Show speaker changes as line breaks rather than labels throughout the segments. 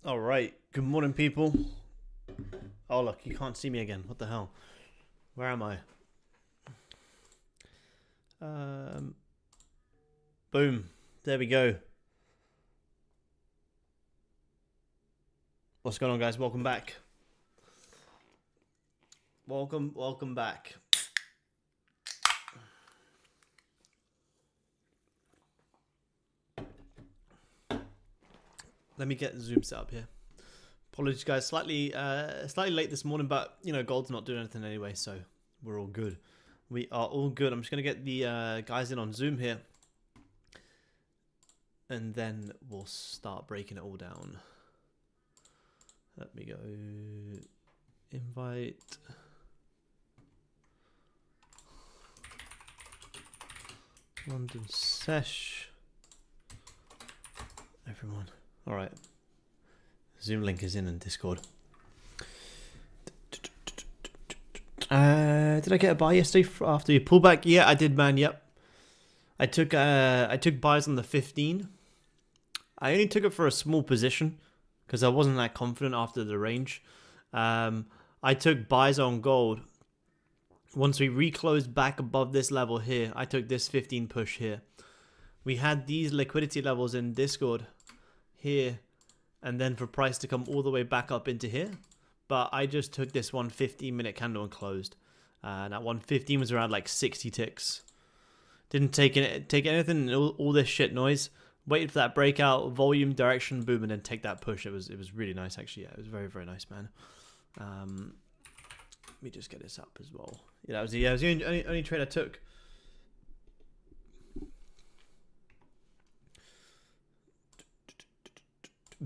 All right. Good morning, people. Oh, look, you can't see me again. What the hell? Where am I? Boom. There we go. What's going on, guys? Welcome back. Welcome back. Let me get the Zoom set up here. Apologies, guys. Slightly late this morning, but you know, gold's not doing anything anyway, so we're all good. We are all good. I'm just gonna get the guys in on Zoom here, and then we'll start breaking it all down. Let me go. Invite. London sesh. Everyone. All right. Zoom link is in Discord. Did I get a buy yesterday after your pullback? Yeah, I did, man. Yep. I took buys on the 15. I only took it for a small position because I wasn't that confident after the range. I took buys on gold. Once we reclosed back above this level here, I took this 15 push here. We had these liquidity levels in Discord here, and then for price to come all the way back up into here. But I just took this 115-minute candle and closed. And that 115 was around like 60 ticks. Didn't take anything, all this shit noise. Waited for that breakout, volume, direction, boom, and then take that push. It was really nice, actually. Yeah, it was very, very nice, man. Let me just get this up as well. Yeah, that was the only trade I took.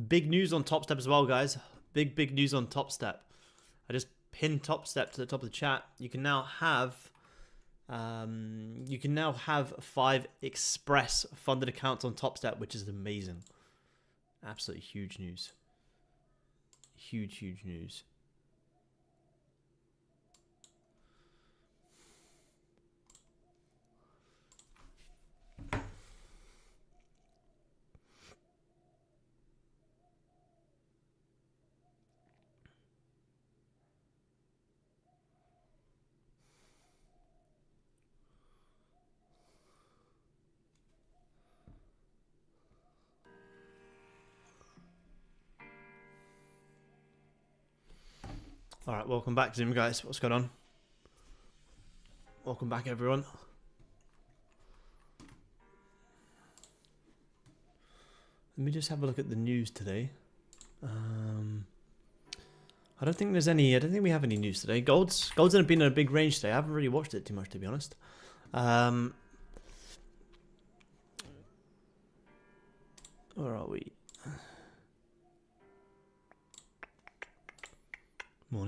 Big news on Top Step as well, guys. Big news on Top Step. I just pinned Top Step to the top of the chat. You can now have 5 express funded accounts on Top Step, which is amazing. Absolutely huge news. Huge news. All right, welcome back, Zoom guys. What's going on? Welcome back, everyone. Let me just have a look at the news today. I don't think there's any. I don't think we have any news today. Gold's been in a big range today. I haven't really watched it too much, to be honest. Where are we?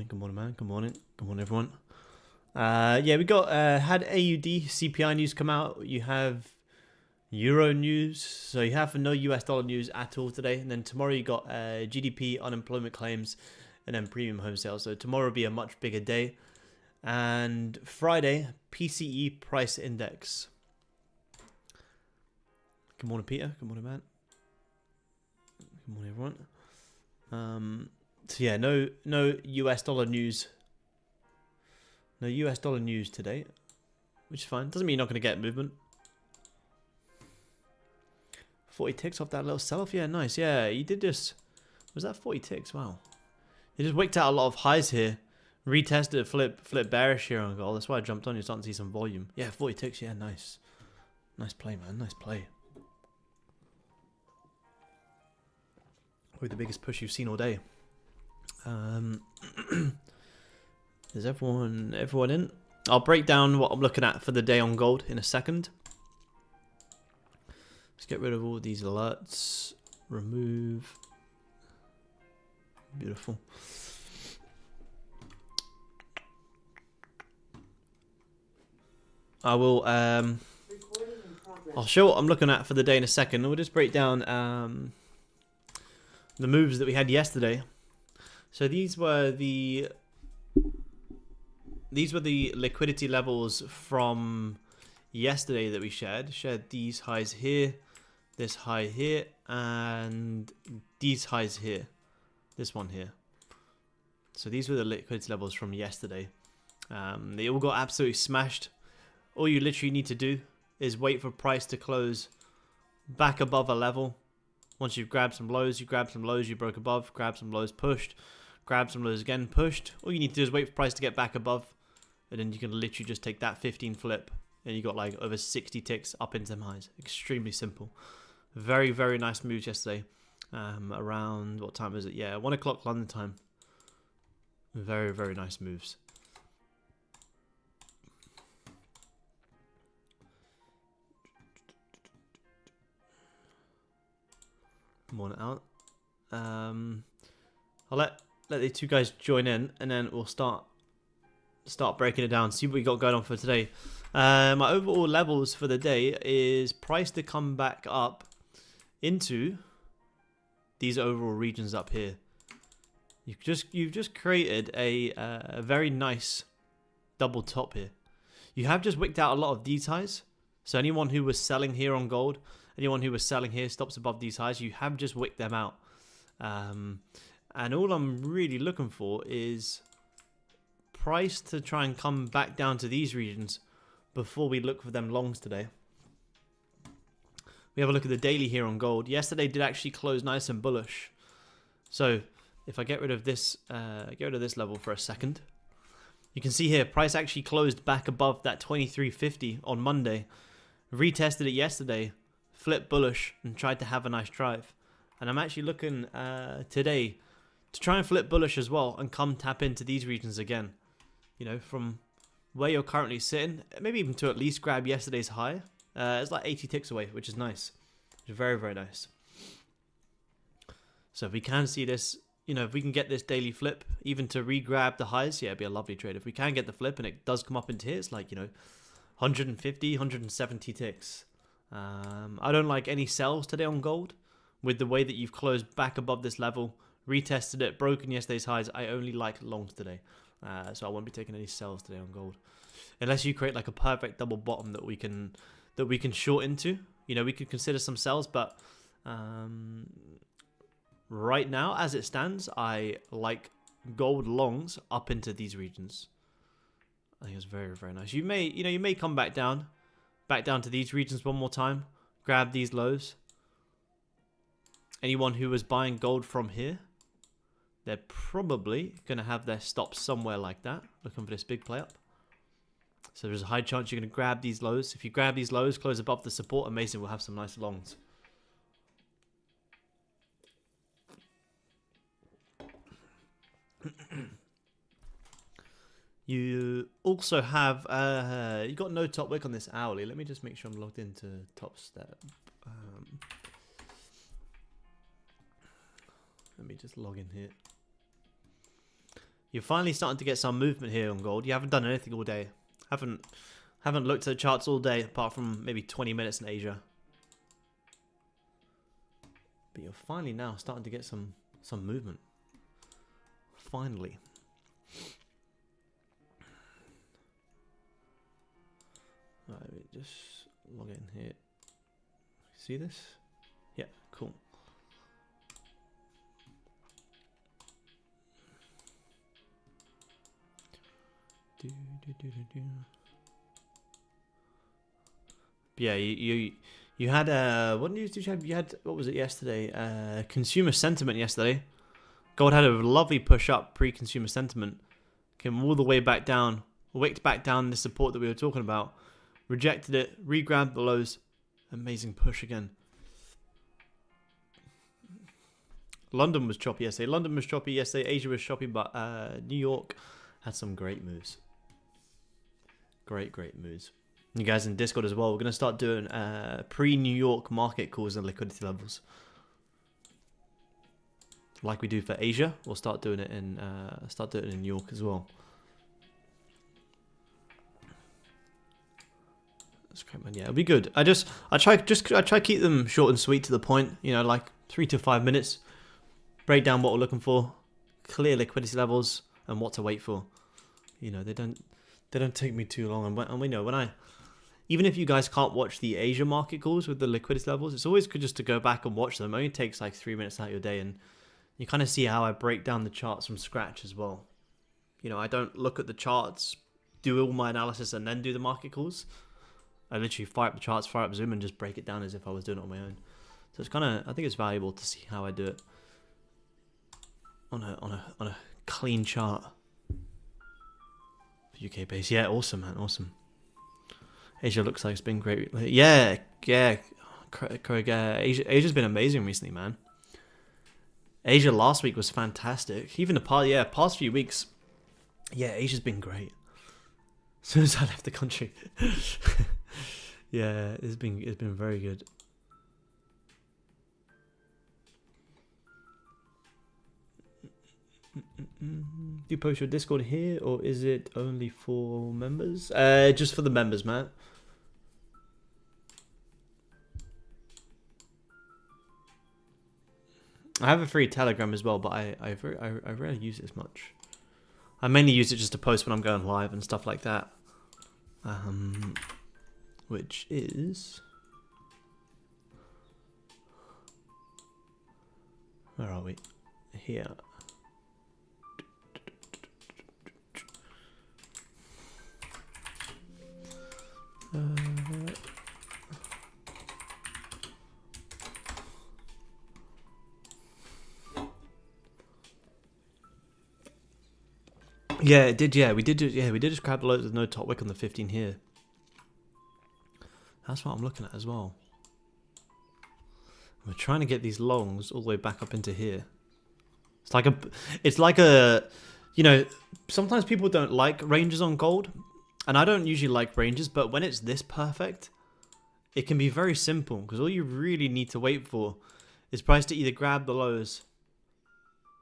Good morning, man. Good morning, everyone. Yeah, we got had AUD CPI news come out. You have Euro news, so you have no US dollar news at all today. And then tomorrow you got GDP, unemployment claims, and then premium home sales. So tomorrow will be a much bigger day. And Friday, PCE price index. Good morning, Peter. Good morning, man. Good morning, everyone. So yeah, no US dollar news. No US dollar news today, which is fine. Doesn't mean you're not going to get movement. 40 ticks off that little sell-off. Yeah, nice. Yeah, you did just... Was that 40 ticks? Wow. You just wicked out a lot of highs here. Retested, flip bearish here on gold. That's why I jumped on. You're starting to see some volume. Yeah, 40 ticks. Yeah, nice. Nice play, man. Nice play. Probably the biggest push you've seen all day. Is everyone in? I'll break down what I'm looking at for the day on gold in a second. Let's get rid of all these alerts. Remove. Beautiful. I will I'll show what I'm looking at for the day in a second. We'll just break down the moves that we had yesterday. So these were the liquidity levels from yesterday that we shared. Shared these highs here, this high here, and these highs here. This one here. So these were the liquidity levels from yesterday. They all got absolutely smashed. All you literally need to do is wait for price to close back above a level. Once you've grabbed some lows, you grab some lows, you broke above, grab some lows, pushed, grab some lows again, pushed. All you need to do is wait for price to get back above, and then you can literally just take that 15 flip, and you got like over 60 ticks up into them highs. Extremely simple. Very, very nice moves yesterday. Around, what time is it? Yeah, 1 o'clock London time. Very, very nice moves. One out. I'll let the two guys join in, and then we'll start breaking it down. See what we got going on for today. My overall levels for the day is price to come back up into these overall regions up here. You've just created a very nice double top here. You have just wicked out a lot of these highs. So anyone who was selling here on gold, anyone who was selling here stops above these highs, you have just wicked them out. And all I'm really looking for is price to try and come back down to these regions before we look for them longs today. We have a look at the daily here on gold. Yesterday did actually close nice and bullish. So if I get rid of this level for a second, you can see here price actually closed back above that 23.50 on Monday. Retested it yesterday, flipped bullish, and tried to have a nice drive. And I'm actually looking today to try and flip bullish as well and come tap into these regions again. You know, from where you're currently sitting, maybe even to at least grab yesterday's high. It's like 80 ticks away, which is nice. Which is very, very nice. So if we can see this, you know, if we can get this daily flip, even to re-grab the highs, yeah, it'd be a lovely trade. If we can get the flip and it does come up into here, it's like, you know, 150, 170 ticks. I don't like any sells today on gold. With the way that you've closed back above this level, retested it, broken yesterday's highs, I only like longs today. So I won't be taking any sells today on gold. Unless you create like a perfect double bottom that we can short into. You know, we could consider some sells, but right now, as it stands, I like gold longs up into these regions. I think it's very, very nice. You may come back down to these regions one more time, grab these lows. Anyone who was buying gold from here, they're probably going to have their stops somewhere like that, looking for this big play up. So there's a high chance you're going to grab these lows. If you grab these lows, close above the support, amazing, we'll have some nice longs. You also have, you got no top wick on this hourly. Let me just make sure I'm logged into Top Step. Let me just log in here. You're finally starting to get some movement here on gold. You haven't done anything all day. Haven't looked at the charts all day, apart from maybe 20 minutes in Asia. But you're finally now starting to get some movement. Finally. Right, let me just log in here. See this? Yeah, cool. Yeah, you had what news did you have? You had, what was it yesterday? Consumer sentiment yesterday. Gold had a lovely push up pre-consumer sentiment. Came all the way back down, wicked back down the support that we were talking about. Rejected it, re-grabbed the lows. Amazing push again. London was choppy yesterday. Asia was choppy, but New York had some great moves. Great moves. You guys in Discord as well. We're going to start doing pre-New York market calls and liquidity levels. Like we do for Asia, we'll start doing it in New York as well. That's great, man. Yeah, it'll be good. I try to keep them short and sweet to the point. You know, like 3 to 5 minutes. Break down what we're looking for, clear liquidity levels, and what to wait for. You know, they don't take me too long. And we know even if you guys can't watch the Asia market calls with the liquidity levels, it's always good just to go back and watch them. It only takes like 3 minutes out of your day, and You kind of see how I break down the charts from scratch as well. You know, I don't look at the charts, do all my analysis, and then do the market calls. I literally fire up the charts, fire up Zoom, and just break it down as if I was doing it on my own. So it's kind of, I think it's valuable to see how I do it on a clean chart. UK base, yeah, awesome, man, awesome. Asia looks like it's been great. Yeah, Craig, Asia's been amazing recently, man. Asia last week was fantastic. Even the past few weeks, yeah, Asia's been great. As soon as I left the country, yeah, it's been very good. Do you post your Discord here, or is it only for members? Just for the members, man. I have a free Telegram as well, but I rarely use it as much. I mainly use it just to post when I'm going live and stuff like that. Which is... Where are we? Here. Yeah, it did. Yeah, we did just grab loads with no top wick on the 15 here. That's what I'm looking at as well. We're trying to get these longs all the way back up into here. It's like a, you know, sometimes people don't like ranges on gold, and I don't usually like ranges, but when it's this perfect, it can be very simple, because all you really need to wait for is price to either grab the lows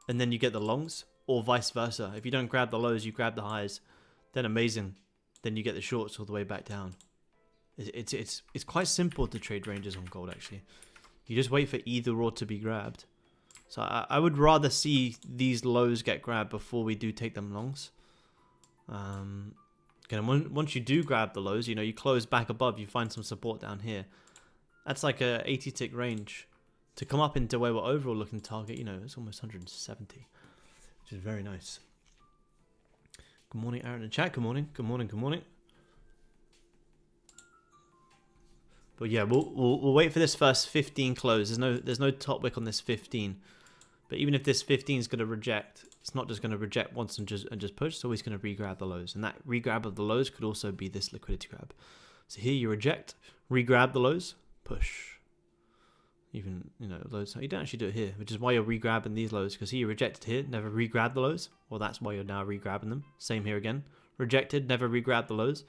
and then you get the longs, or vice versa. If you don't grab the lows, you grab the highs, then amazing. Then you get the shorts all the way back down. It's quite simple to trade ranges on gold, actually. You just wait for either or to be grabbed. So I would rather see these lows get grabbed before we do take them longs. Again, once you do grab the lows, you know, you close back above, you find some support down here. That's like a 80 tick range. To come up into where we're overall looking to target, you know, it's almost 170. Which is very nice. Good morning, Aaron and chat. Good morning. Good morning. Good morning. But yeah, we'll wait for this first 15 close. There's no top wick on this 15. But even if this 15 is going to reject, it's not just going to reject once and just push. It's always going to re-grab the lows, and that re-grab of the lows could also be this liquidity grab. So here you reject, re-grab the lows, push. Even, you know, lows. You don't actually do it here, which is why you're re-grabbing these lows, because here you rejected here, never re-grab the lows. Well, that's why you're now re-grabbing them. Same here again. Rejected, never re-grab the lows.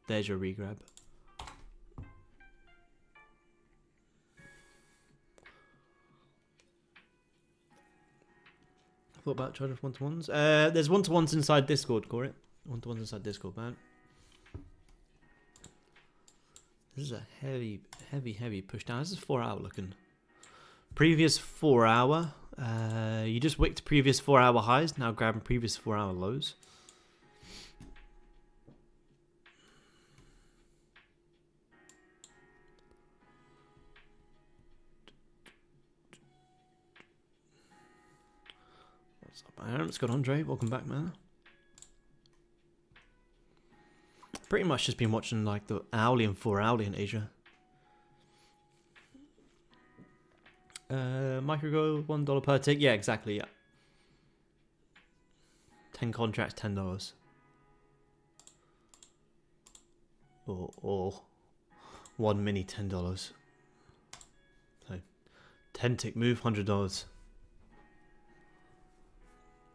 There's your re-grab. What about charge of one-to-ones? There's one-to-ones inside Discord, Corey. One-to-ones inside Discord, man. This is a heavy push down. This is 4 hour looking. Previous 4 hour. You just wicked previous 4 hour highs. Now grabbing previous 4 hour lows. What's up, Aaron? What's going on, Andre? Welcome back, man. Pretty much just been watching like the hourly and 4 hourly in Asia. Microgo, $1 per tick. Yeah, exactly. Yeah. 10 contracts, $10. Or one mini $10. So 10 tick move, $100.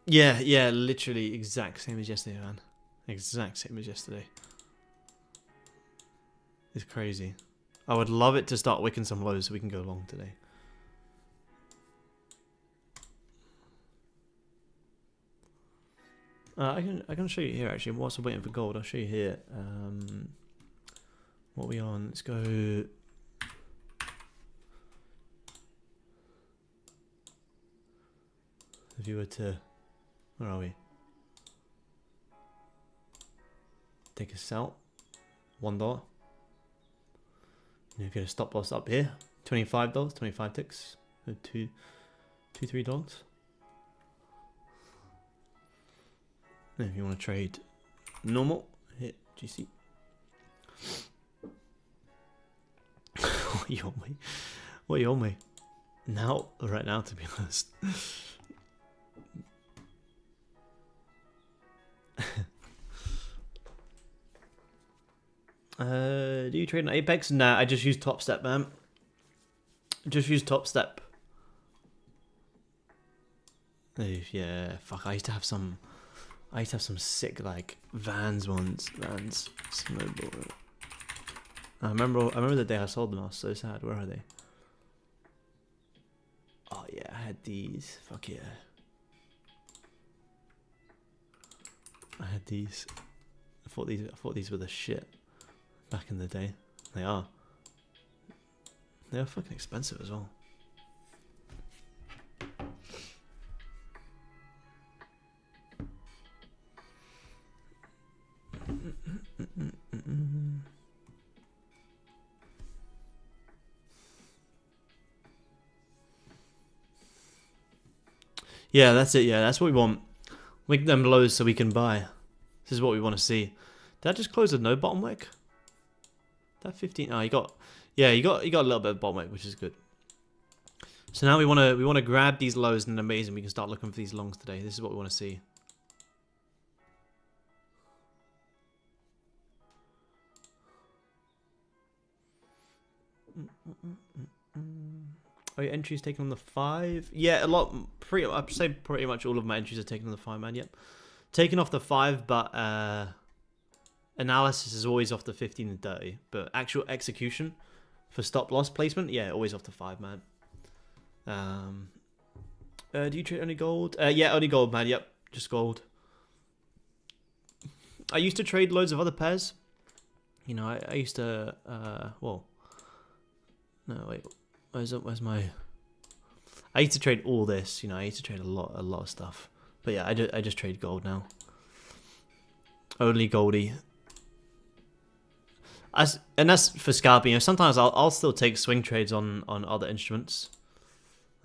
Yeah, literally exact same as yesterday, man. Exact same as yesterday. It's crazy. I would love it to start wicking some lows so we can go long today. I can show you here actually. Whilst I'm waiting for gold, I'll show you here. What are we on? Let's go. If you were to, where are we? Take a sell, $1. You're going to stop loss up here, $25, 25 ticks, $3. If you want to trade normal, hit GC. What you on me? What you on me? Now, right now, to be honest. Do you trade on Apex? Nah, I just use Top Step, man. Just use Top Step. Yeah, fuck. I used to have some sick like Vans ones. Vans snowboard. I remember the day I sold them. I was so sad. Where are they? Oh yeah, I had these. Fuck yeah. I had these. I thought these were the shit back in the day. They are. They are fucking expensive as well. Yeah, that's it. Yeah, that's what we want. Make them lows so we can buy. This is what we want to see. Did I just close with no bottom wick? That 15. Oh, you got a little bit of bottom wick, which is good. So now we want to grab these lows and amazing. We can start looking for these longs today. This is what we want to see. Oh, your entries taken on the 5? Yeah, a lot. I'd say pretty much all of my entries are taken on the 5, man. Yep, taken off the 5, but analysis is always off the 15 and 30. But actual execution for stop loss placement, yeah, always off the 5, man. Do you trade only gold? Yeah, only gold, man. Yep, just gold. I used to trade loads of other pairs. You know, I used to. Well, no, wait. Where's my? I used to trade all this. You know, I used to trade a lot of stuff. But yeah, I just trade gold now. Only Goldie. And that's for scalping. You know, sometimes I'll still take swing trades on other instruments.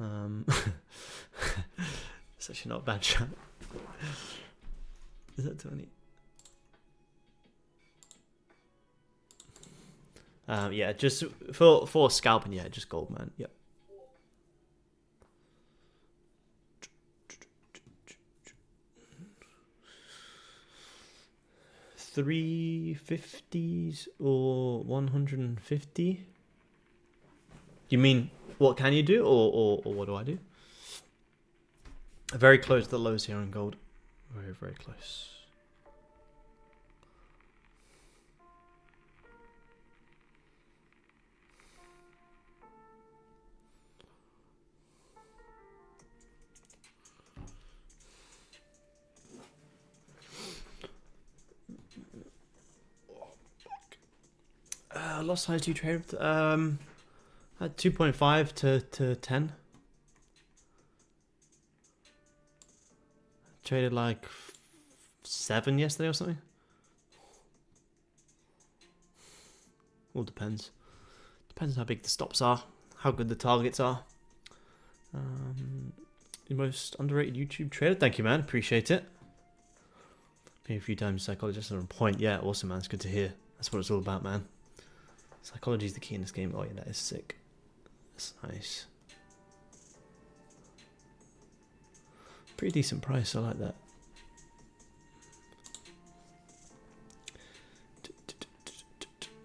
It's actually not a bad shot. Is that 20? Yeah, just for scalping, yeah, just gold, man. Yep. $350s or 150? You mean what can you do, or what do I do? Very close to the lows here in gold. Very, very close. Lost size do you trade with? At 2.5 to 10. Traded like 7 yesterday or something. All depends. Depends how big the stops are, how good the targets are. The most underrated YouTube trader. Thank you, man. Appreciate it. Been a few times psychologist on point. Yeah, awesome, man. It's good to hear. That's what it's all about, man. Psychology is the key in this game. Oh yeah, that is sick. That's nice. Pretty decent price. I like that.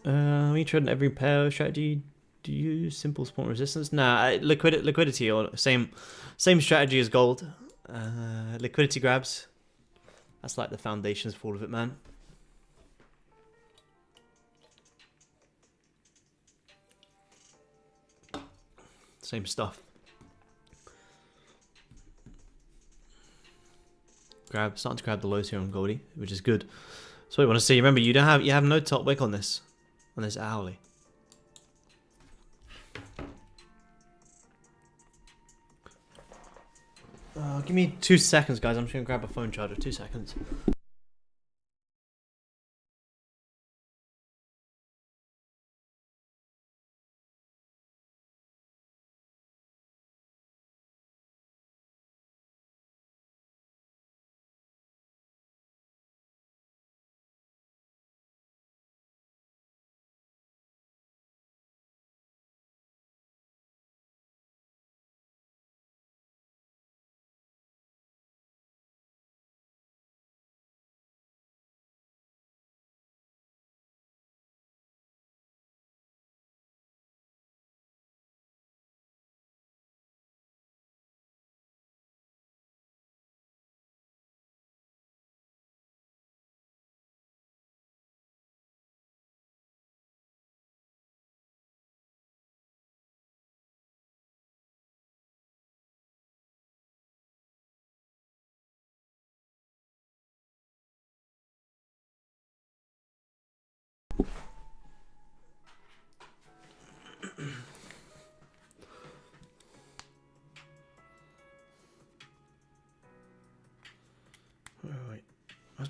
When you trade in every pair strategy, do you use simple support resistance? Nah, liquidity or same strategy as gold. Liquidity grabs. That's like the foundations for all of it, man. Same stuff. Starting to grab the lows here on Goldie, which is good. So we want to see. Remember, you have no top wick on this hourly. Give me 2 seconds, guys. I'm just gonna grab a phone charger. 2 seconds.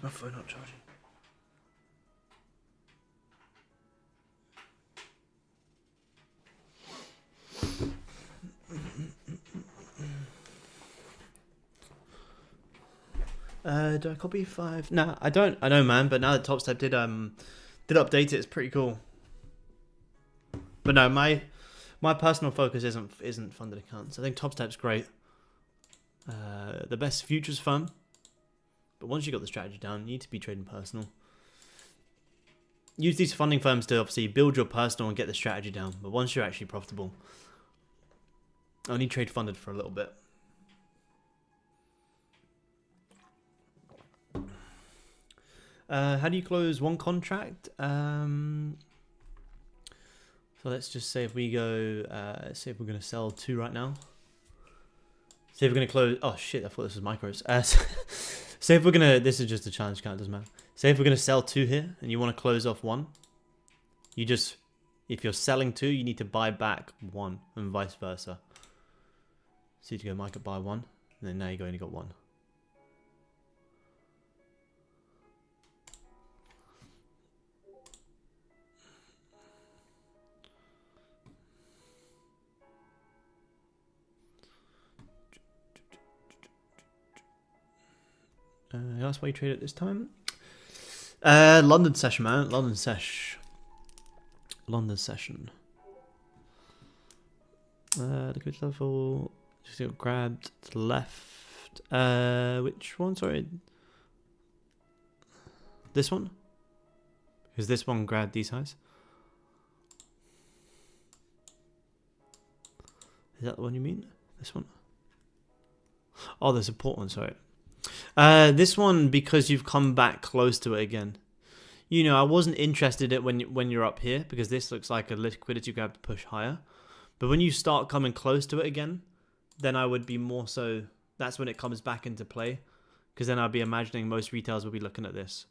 my phone not charging? Do I copy 5? Nah, I don't. I know, man. But now that Top Step did update it, it's pretty cool. But no, my personal focus isn't funded accounts. I think Top Step's great. The best futures fund. But once you got the strategy down, you need to be trading personal. Use these funding firms to obviously build your personal and get the strategy down. But once you're actually profitable, only trade funded for a little bit. How do you close one contract? So let's just say if we go, say if we're going to sell 2 right now. Say if we're going to close, oh shit, I thought this was micros. Say if we're going to, this is just a challenge count, doesn't matter. Say if we're going to sell 2 here and you want to close off 1. You just, if you're selling 2, you need to buy back 1 and vice versa. So you go market buy 1 and then now you only got 1. That's why you trade it this time. London session, man. London session. Liquid level. Just got grabbed to the left. Which one? Sorry. This one? Because this one grabbed these highs. Is that the one you mean? This one? Oh, the support one, sorry. This one, because you've come back close to it again. You know, I wasn't interested in it when you're up here, because this looks like a liquidity grab to push higher. But when you start coming close to it again, then I would be more so, that's when it comes back into play. Because then I'd be imagining most retailers will be looking at this.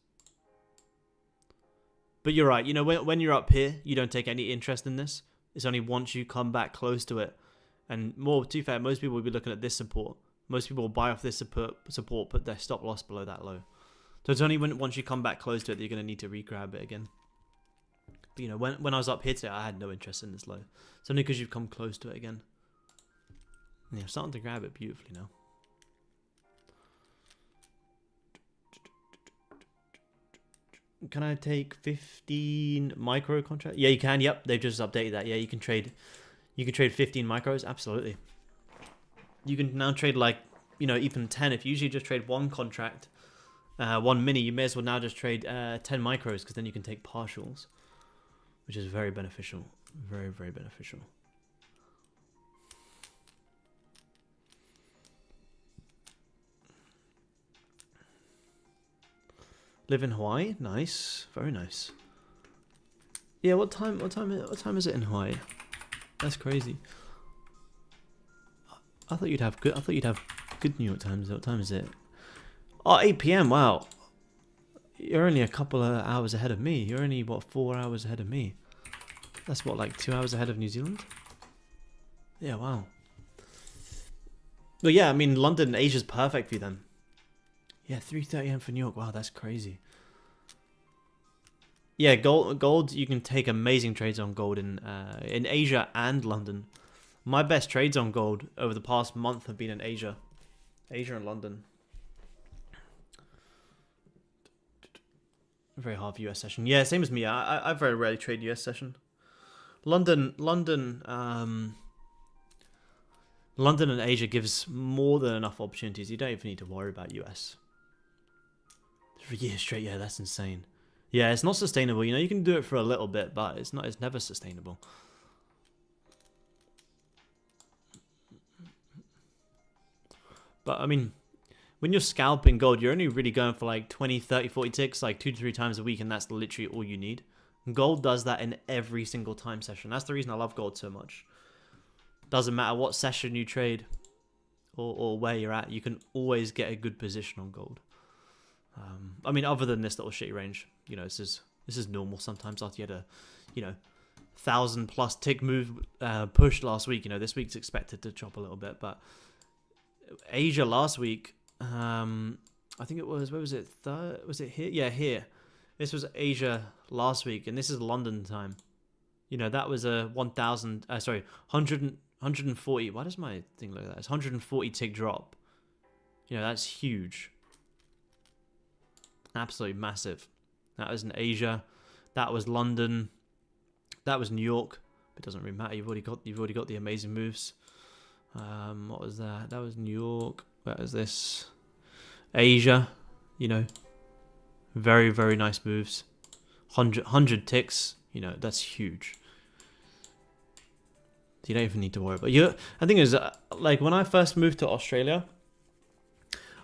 But you're right, you know, when you're up here, you don't take any interest in this. It's only once you come back close to it. And more, to be fair, most people will be looking at this support. Most people will buy off this support, put their stop loss below that low. So it's only once you come back close to it that you're going to need to re-grab it again. But you know, when I was up here today, I had no interest in this low. It's only because you've come close to it again. And you're starting to grab it beautifully now. Can I take 15 micro contract? Yeah, you can. Yep, they've just updated that. Yeah, you can trade 15 micros. Absolutely. You can now trade like, you know, even 10. If you usually just trade 1 contract, 1 mini, you may as well now just trade 10 micros, because then you can take partials, which is very beneficial. Very, very beneficial. Live in Hawaii? Nice. Very nice. Yeah, what time is it in Hawaii? That's crazy. I thought you'd have good New York times. What time is it? Oh, 8 p.m. Wow. You're only a couple of hours ahead of me. You're only, what, 4 hours ahead of me. That's what, like 2 hours ahead of New Zealand? Yeah, wow. Well, yeah, I mean, London, Asia's perfect for you then. Yeah, 3:30 a.m. for New York. Wow, that's crazy. Yeah, gold. You can take amazing trades on gold in Asia and London. My best trades on gold over the past month have been in Asia and London. Very hard for US session. Yeah, same as me. I very rarely trade US session. London and Asia gives more than enough opportunities. You don't even need to worry about US. 3 years straight, yeah, that's insane. Yeah, it's not sustainable. You know, you can do it for a little bit, but it's never sustainable. But I mean, when you're scalping gold, you're only really going for like 20, 30, 40 ticks, like 2 to 3 times a week, and that's literally all you need. Gold does that in every single time session. That's the reason I love gold so much. Doesn't matter what session you trade or where you're at, you can always get a good position on gold. I mean, other than this little shitty range, you know, this is normal sometimes after you had a, you know, 1,000+ tick move push last week. You know, this week's expected to chop a little bit, but Asia last week, I think it was, where was it? Was it here? Yeah, here. This was Asia last week, and this is London time. You know, that was a 1,000, sorry, 140. Why does my thing look like that? It's 140 tick drop. You know, that's huge. Absolutely massive. That was in Asia. That was London. That was New York. It doesn't really matter. You've already got the amazing moves. What was that? That was New York. Where was this? Asia. You know, very, very nice moves. 100 ticks. You know, that's huge. You don't even need to worry about it. I think is like when I first moved to Australia,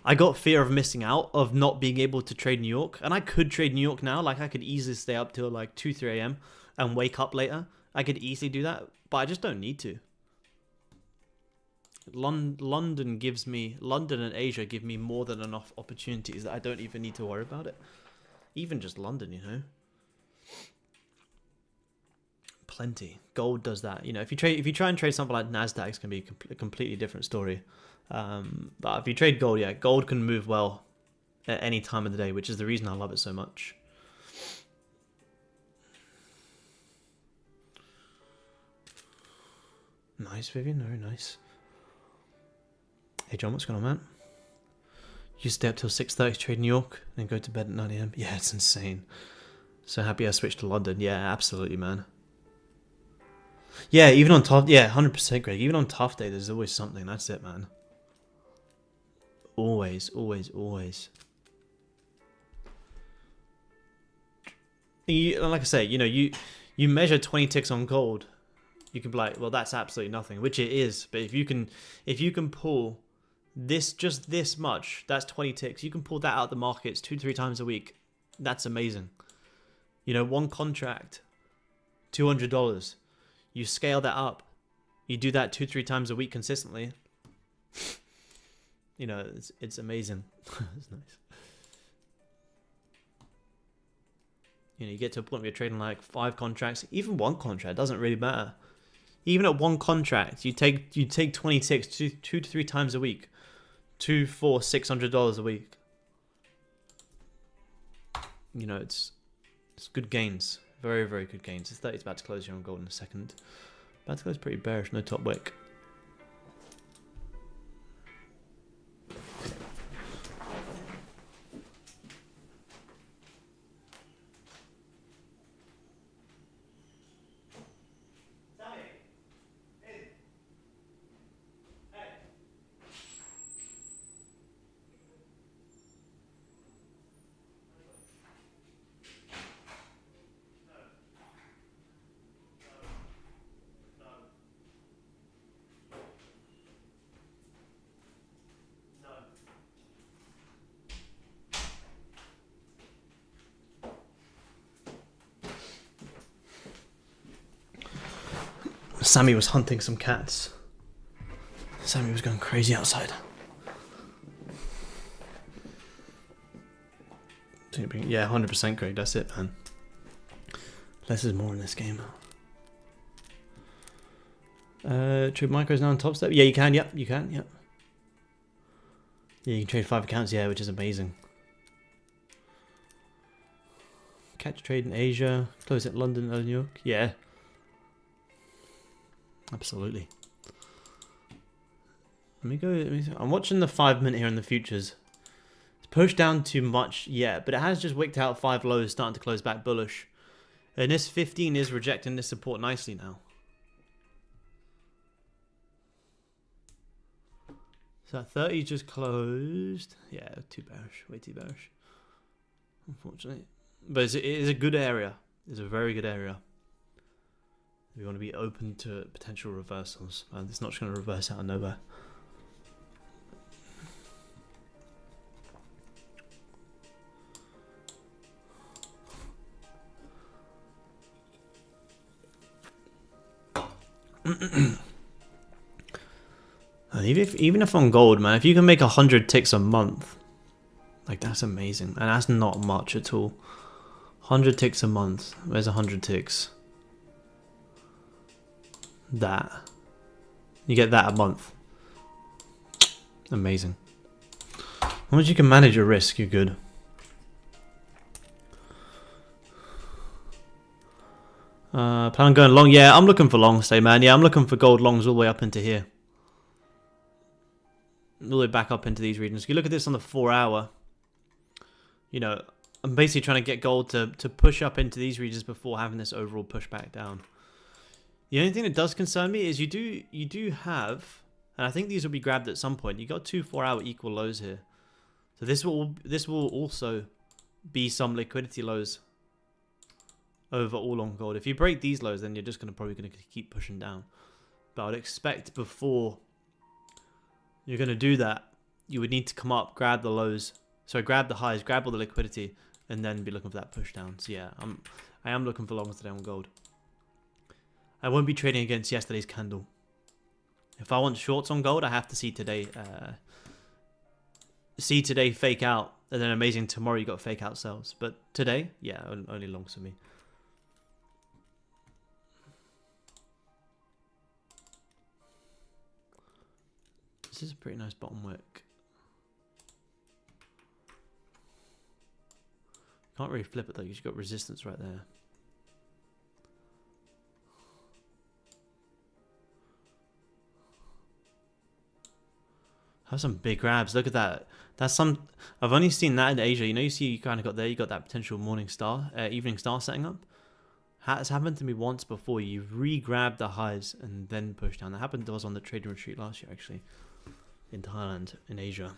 I got fear of missing out, of not being able to trade New York. And I could trade New York now. Like, I could easily stay up till like 2, 3 a.m. and wake up later. I could easily do that, but I just don't need to. London and Asia give me more than enough opportunities that I don't even need to worry about it. Even just London, you know. Plenty. Gold does that. You know, if you try and trade something like Nasdaq, it's gonna be a completely different story. But if you trade gold, yeah, gold can move well at any time of the day, which is the reason I love it so much. Nice, Vivian. Very nice. Hey, John, what's going on, man? You stay up till 6:30 to trade New York and go to bed at 9 a.m. Yeah, it's insane. So happy I switched to London. Yeah, absolutely, man. Yeah, even on tough... Yeah, 100%, Greg. Even on tough day, there's always something. That's it, man. Always, always, always. Like I say, you know, you measure 20 ticks on gold, you can be like, well, that's absolutely nothing, which it is. But if you can pull this, just this much, that's 20 ticks. You can pull that out of the markets 2 to 3 times a week. That's amazing. You know, one contract, $200. You scale that up. You do that 2, 3 times a week consistently. You know, it's amazing. It's nice. You know, you get to a point where you're trading like 5 contracts, even 1 contract doesn't really matter. Even at 1 contract, you take 20 ticks 2 to 3 times a week, $200, $400, $600 a week. You know, it's good gains, very, very good gains. It's 30's about to close here on gold in a second. About to close pretty bearish, no top wick. Sammy was hunting some cats. Sammy was going crazy outside. Yeah, 100% Greg, that's it, man. Less is more in this game. Trade micros now on top step? Yeah, you can, yep, you can, yep. Yeah, you can trade 5 accounts, yeah, which is amazing. Catch trade in Asia, close at London or New York, yeah. Absolutely. I'm watching the 5 minute here in the futures. It's pushed down too much, yeah, but it has just wicked out 5 lows, starting to close back bullish. And this 15 is rejecting this support nicely now. So that 30 just closed. Yeah, too bearish, way too bearish. Unfortunately. But it is a good area. It's a very good area. We want to be open to potential reversals. It's not just going to reverse out of nowhere. Even if on gold, man, if you can make 100 ticks a month, like that's amazing. And that's not much at all. 100 ticks a month. Where's 100 ticks? That. You get that a month. Amazing. long as you can manage your risk, you're good. Plan on going long. Yeah, I'm looking for longs today, man. Yeah, I'm looking for gold longs all the way up into here. All the way back up into these regions. If you look at this on the 4 hour, you know, I'm basically trying to get gold to push up into these regions before having this overall push back down. The only thing that does concern me is you do have, and I think these will be grabbed at some point. You got 2 4 hour equal lows here, so this will also be some liquidity lows over all on gold. If you break these lows, then you're just probably gonna keep pushing down. But I'd expect before you're gonna do that, you would need to come up, grab the lows, so grab the highs, grab all the liquidity, and then be looking for that push down. So yeah, I am looking for longs today on gold. I won't be trading against yesterday's candle. If I want shorts on gold, I have to see today fake out, and then amazing tomorrow you got fake out sells. But today, yeah, only longs for me. This is a pretty nice bottom wick. Can't really flip it though, because you've got resistance right there. Have some big grabs. Look at that. That's some. I've only seen that in Asia. You know, you kind of got there. You got that potential morning star, evening star setting up. Has happened to me once before. You re-grab the highs and then push down. That happened to us on the trading retreat last year, actually, in Thailand, in Asia.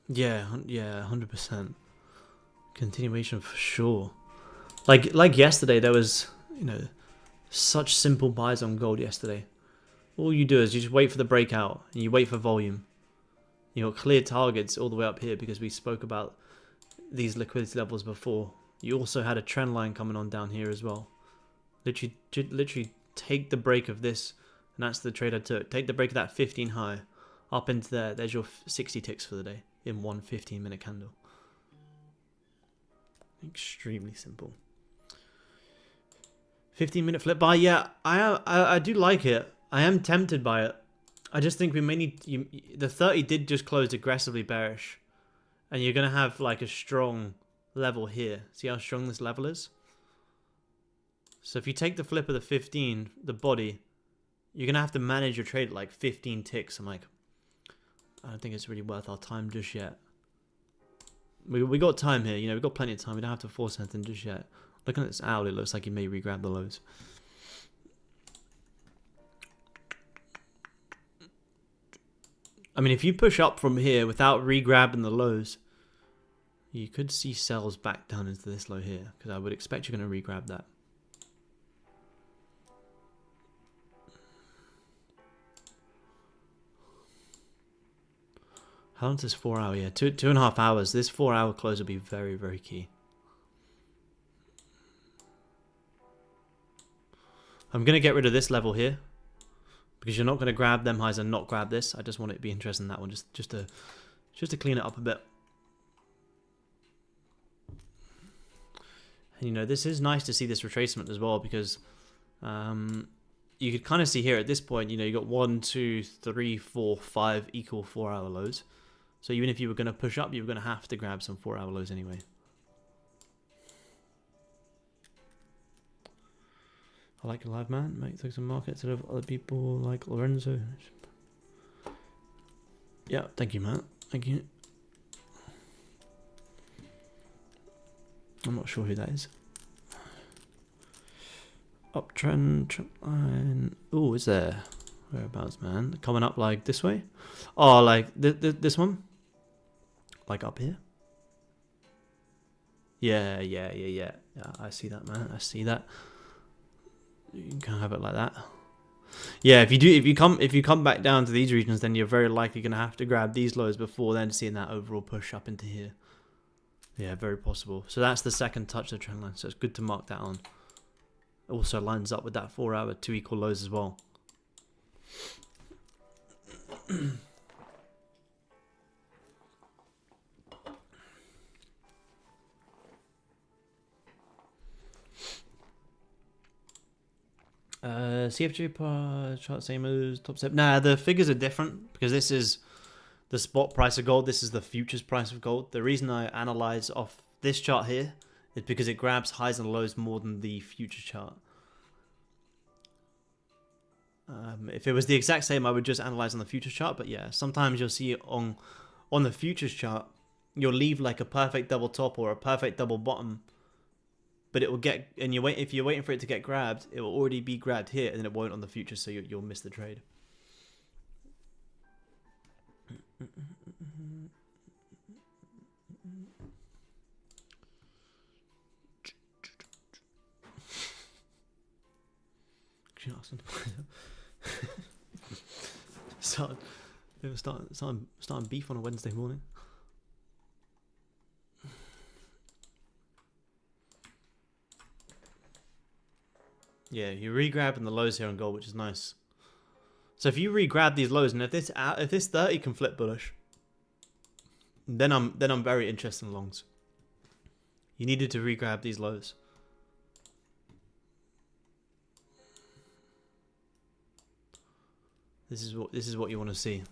Yeah, 100%. Continuation for sure. Like yesterday, there was, you know, such simple buys on gold yesterday. All you do is you just wait for the breakout and you wait for volume. You got clear targets all the way up here because we spoke about these liquidity levels before. You also had a trend line coming on down here as well. Literally take the break of this, and that's the trade I took. Take the break of that 15 high up into there. There's your 60 ticks for the day in one 15-minute candle. Extremely simple. 15-minute flip buy, yeah, I do like it. I am tempted by it. I just think we may need... the 30 did just close aggressively bearish. And you're going to have like a strong level here. See how strong this level is? So if you take the flip of the 15, the body, you're going to have to manage your trade at like 15 ticks. I'm like, I don't think it's really worth our time just yet. We got time here, you know, we've got plenty of time. We don't have to force anything just yet. Looking at this owl, it looks like he may re-grab the lows. I mean, if you push up from here without re-grabbing the lows, you could see sells back down into this low here, because I would expect you're going to re-grab that. How long is this 4 hour? Yeah, 2.5 hours. This 4 hour close will be very, very key. I'm going to get rid of this level here, because you're not going to grab them highs and not grab this. I just want it to be interesting in that one, just to clean it up a bit. And you know, this is nice to see this retracement as well, because you could kind of see here at this point, you know, you got 1 2 3 4 5 equal 4 hour lows. So even if you were going to push up, you were going to have to grab some 4 hour lows anyway. I like a live man, make things some markets instead of other people like Lorenzo. Yeah, thank you, man. Thank you. I'm not sure who that is. Uptrend, trend line. Oh, is there? Whereabouts, man? Coming up like this way? Oh, like this one? Like up here? Yeah. Yeah, I see that, man. I see that. You can have it like that. Yeah, if you come back down to these regions, then you're very likely going to have to grab these lows before then seeing that overall push up into here. Yeah, very possible. So that's the second touch of the trend line. So it's good to mark that on. It also lines up with that 4 hour 2 equal lows as well. CFG chart same as top step. Nah, the figures are different because this is the spot price of gold. This is the futures price of gold. The reason I analyze off this chart here is because it grabs highs and lows more than the futures chart. If it was the exact same, I would just analyze on the futures chart. But yeah, sometimes you'll see on the futures chart, you'll leave like a perfect double top or a perfect double bottom, but it will get, and if you're waiting for it to get grabbed, it will already be grabbed here, and then it won't on the futures, so you'll miss the trade. starting beef on a Wednesday morning. Yeah, you're re-grabbing the lows here on gold, which is nice. So if you re-grab these lows, and if this 30 can flip bullish, then I'm very interested in longs. You needed to re-grab these lows. This is what you want to see.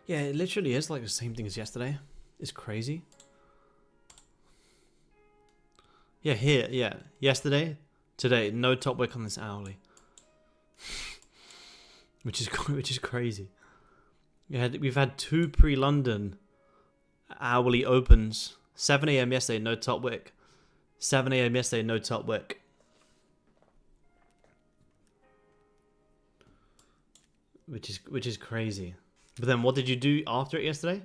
Yeah, it literally is like the same thing as yesterday. It's crazy. Yeah, here, yeah. Yesterday, today, no top wick on this hourly. which is crazy. We've had 2 pre-London hourly opens. 7 AM yesterday, no top wick. 7 AM yesterday, no top wick. Which is crazy. But then what did you do after it yesterday?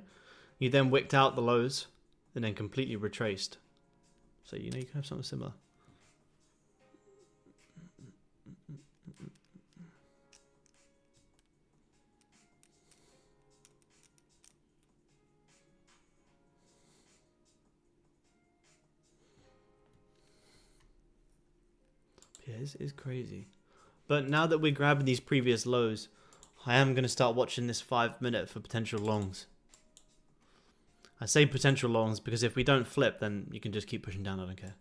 You then wicked out the lows and then completely retraced. So you can have something similar. Yeah, it's crazy. But now that we're grabbing these previous lows, I am going to start watching this 5 minute for potential longs. I say potential longs because if we don't flip, then you can just keep pushing down. I don't care.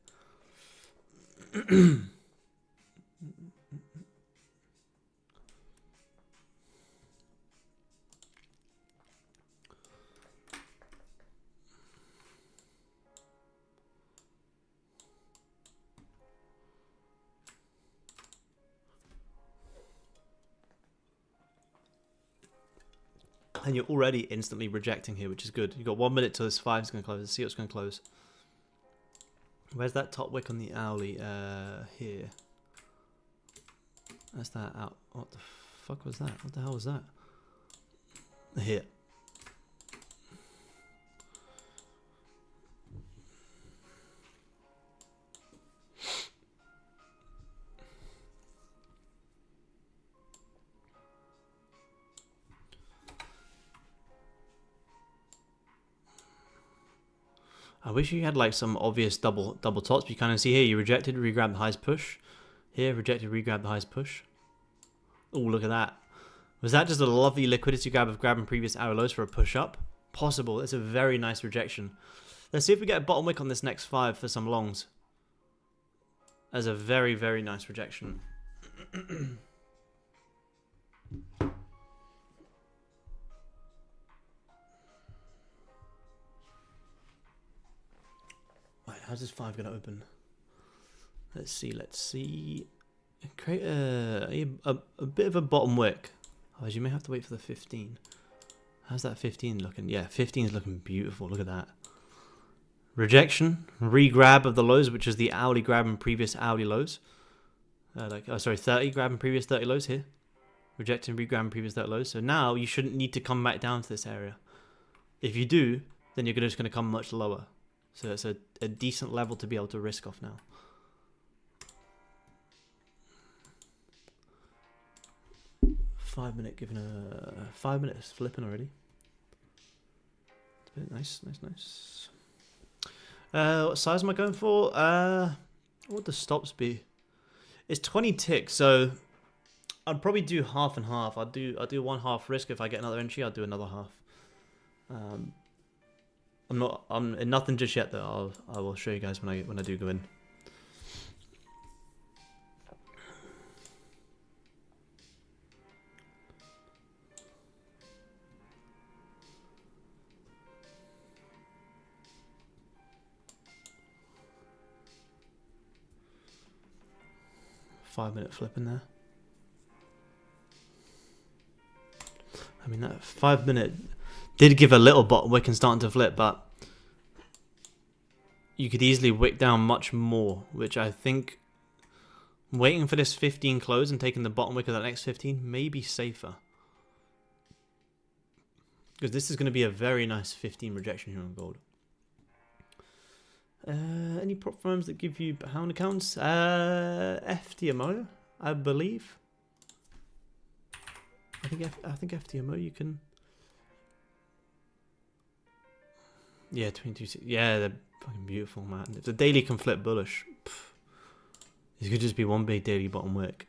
And you're already instantly rejecting here, which is good. You've got 1 minute till this 5 is going to close. Let's see what's going to close. Where's that top wick on the hourly? Here. That's that out. What the fuck was that? What the hell was that? Here. I wish you had like some obvious double tops, but you kind of see here, you rejected, re-grabbed the highest push. Here, rejected, re-grabbed the highest push. Oh, look at that. Was that just a lovely liquidity grab of grabbing previous hour lows for a push up? Possible. That's a very nice rejection. Let's see if we get a bottom wick on this next 5 for some longs. That's a very, very nice rejection. How's this 5 going to open? Let's see. Create a bit of a bottom wick. Oh, you may have to wait for the 15. How's that 15 looking? Yeah, 15 is looking beautiful. Look at that. Rejection, re-grab of the lows, which is the hourly grab and previous hourly lows. 30 grab and previous 30 lows here. Rejecting, re-grab and previous 30 lows. So now you shouldn't need to come back down to this area. If you do, then you're just going to come much lower. So it's a decent level to be able to risk off now. Five minutes flipping already. It's a bit nice. What size am I going for? What would the stops be? It's 20 ticks, so I'd probably do half and half. I'll do one half risk. If I get another entry, I'll do another half. I'm in nothing just yet though. I will show you guys when I do go in. Five-minute flip in there. I mean, that 5 minute did give a little bottom wick and starting to flip, but you could easily wick down much more, which I think waiting for this 15 close and taking the bottom wick of that next 15 may be safer. Because this is going to be a very nice 15 rejection here on gold. Any prop firms that give you pound accounts? FTMO, I believe. I think FTMO you can. Yeah, 22. Yeah, they're fucking beautiful, man. If the daily can flip bullish, this could just be one big daily bottom wick.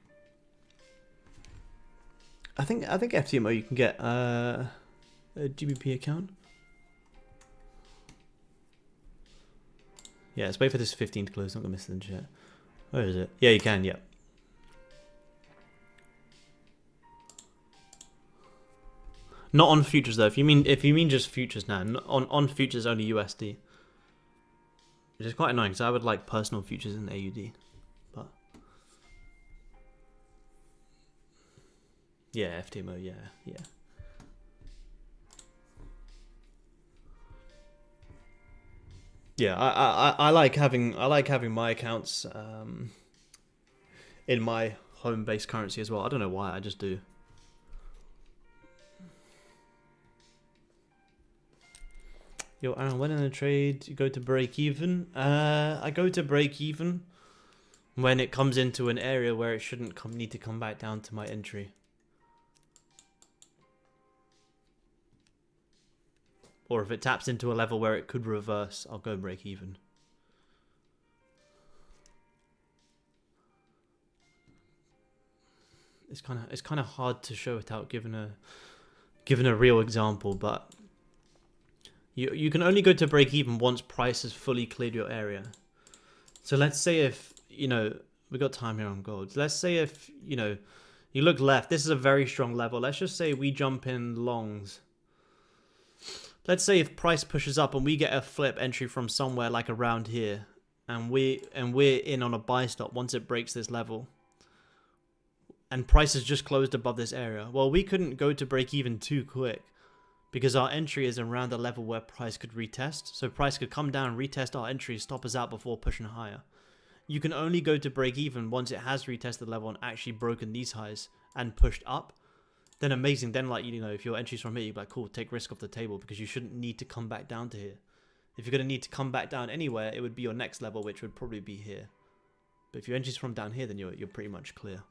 I think FTMO you can get a GBP account. Yeah, let's wait for this 15 to close. Not gonna miss the chat. Where is it? Yeah, you can. Yeah. Not on futures though. If you mean just futures now, on futures only USD, which is quite annoying because I would like personal futures in AUD, but yeah, FTMO, yeah. Yeah, I like having my accounts in my home-based currency as well. I don't know why, I just do. Yo, Aaron, when in a trade you go to break even? I go to break even when it comes into an area where it shouldn't need to come back down to my entry. Or if it taps into a level where it could reverse, I'll go break even. It's kind of hard to show without giving a real example, but you can only go to break even once price has fully cleared your area. So let's say if, you know, we got time here on gold. Let's say if, you know, you look left, this is a very strong level. Let's just say we jump in longs. Let's say if price pushes up and we get a flip entry from somewhere like around here, and we're in on a buy stop once it breaks this level, and price has just closed above this area. Well, we couldn't go to break even too quick because our entry is around the level where price could retest. So price could come down, retest our entry, stop us out before pushing higher. You can only go to break even once it has retested the level and actually broken these highs and pushed up. Then amazing. Then, like, you know, if your entry's from here, you're like, cool, take risk off the table because you shouldn't need to come back down to here. If you're going to need to come back down anywhere, it would be your next level, which would probably be here. But if your entry's from down here, then you're pretty much clear.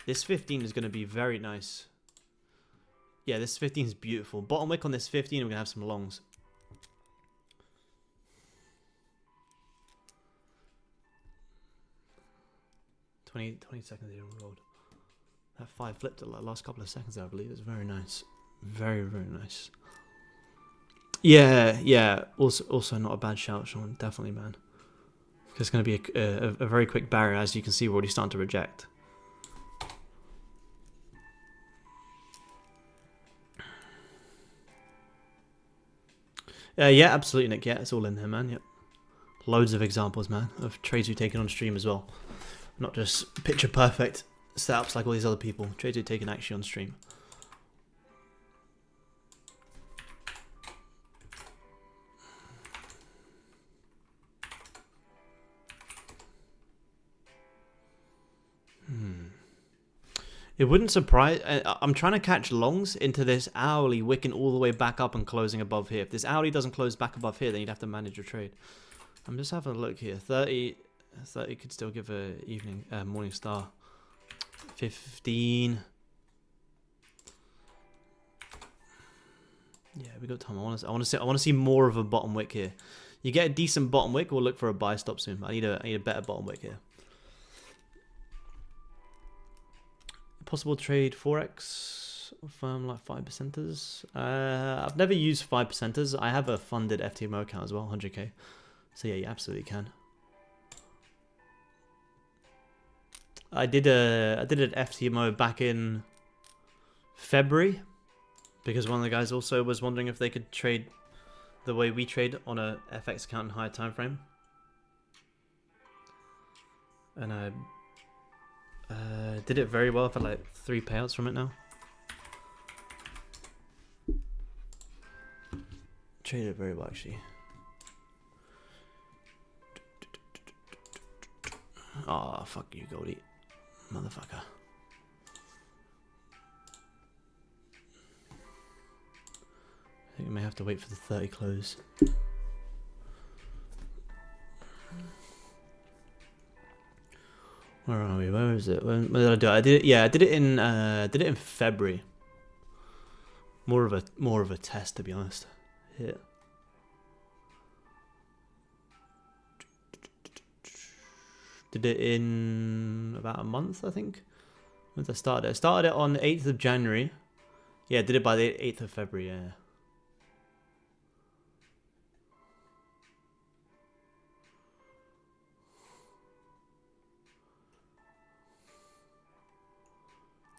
This 15 is going to be very nice. Yeah, this 15 is beautiful. Bottom wick on this 15, we're going to have some longs. $20 seconds here on gold. That 5 flipped the last couple of seconds there, I believe. It's very nice. Very, very nice. Yeah. Also not a bad shout, Sean. Definitely, man. It's going to be a very quick barrier. As you can see, we're already starting to reject. Yeah, absolutely, Nick. Yeah, it's all in there, man. Yep. Loads of examples, man, of trades we've taken on stream as well. Not just picture perfect setups like all these other people. Trades we've taken actually on stream. It wouldn't surprise... I'm trying to catch longs into this hourly wicking all the way back up and closing above here. If this hourly doesn't close back above here, then you'd have to manage your trade. I'm just having a look here. 30 could still give a morning star. 15. Yeah, we got time. I want to see more of a bottom wick here. You get a decent bottom wick, we'll look for a buy stop soon. I need a better bottom wick here. possible trade forex firm like 5%ers. I've never used 5%ers. I have a funded FTMO account as well, 100k. So yeah, you absolutely can. I did an FTMO back in February because one of the guys also was wondering if they could trade the way we trade on a FX account in higher time frame. And I did it very well for like 3 payouts from it now. Traded very well actually. Oh, fuck you, Goldie. Motherfucker. I think we may have to wait for the 30 close. Where are we? Where is it? When did I do it? I did it. Yeah, I did it in February. More of a test, to be honest. Here. Did it in about a month, I think. When did I start it? I started it on the 8th of January. Yeah, did it by the 8th of February, yeah.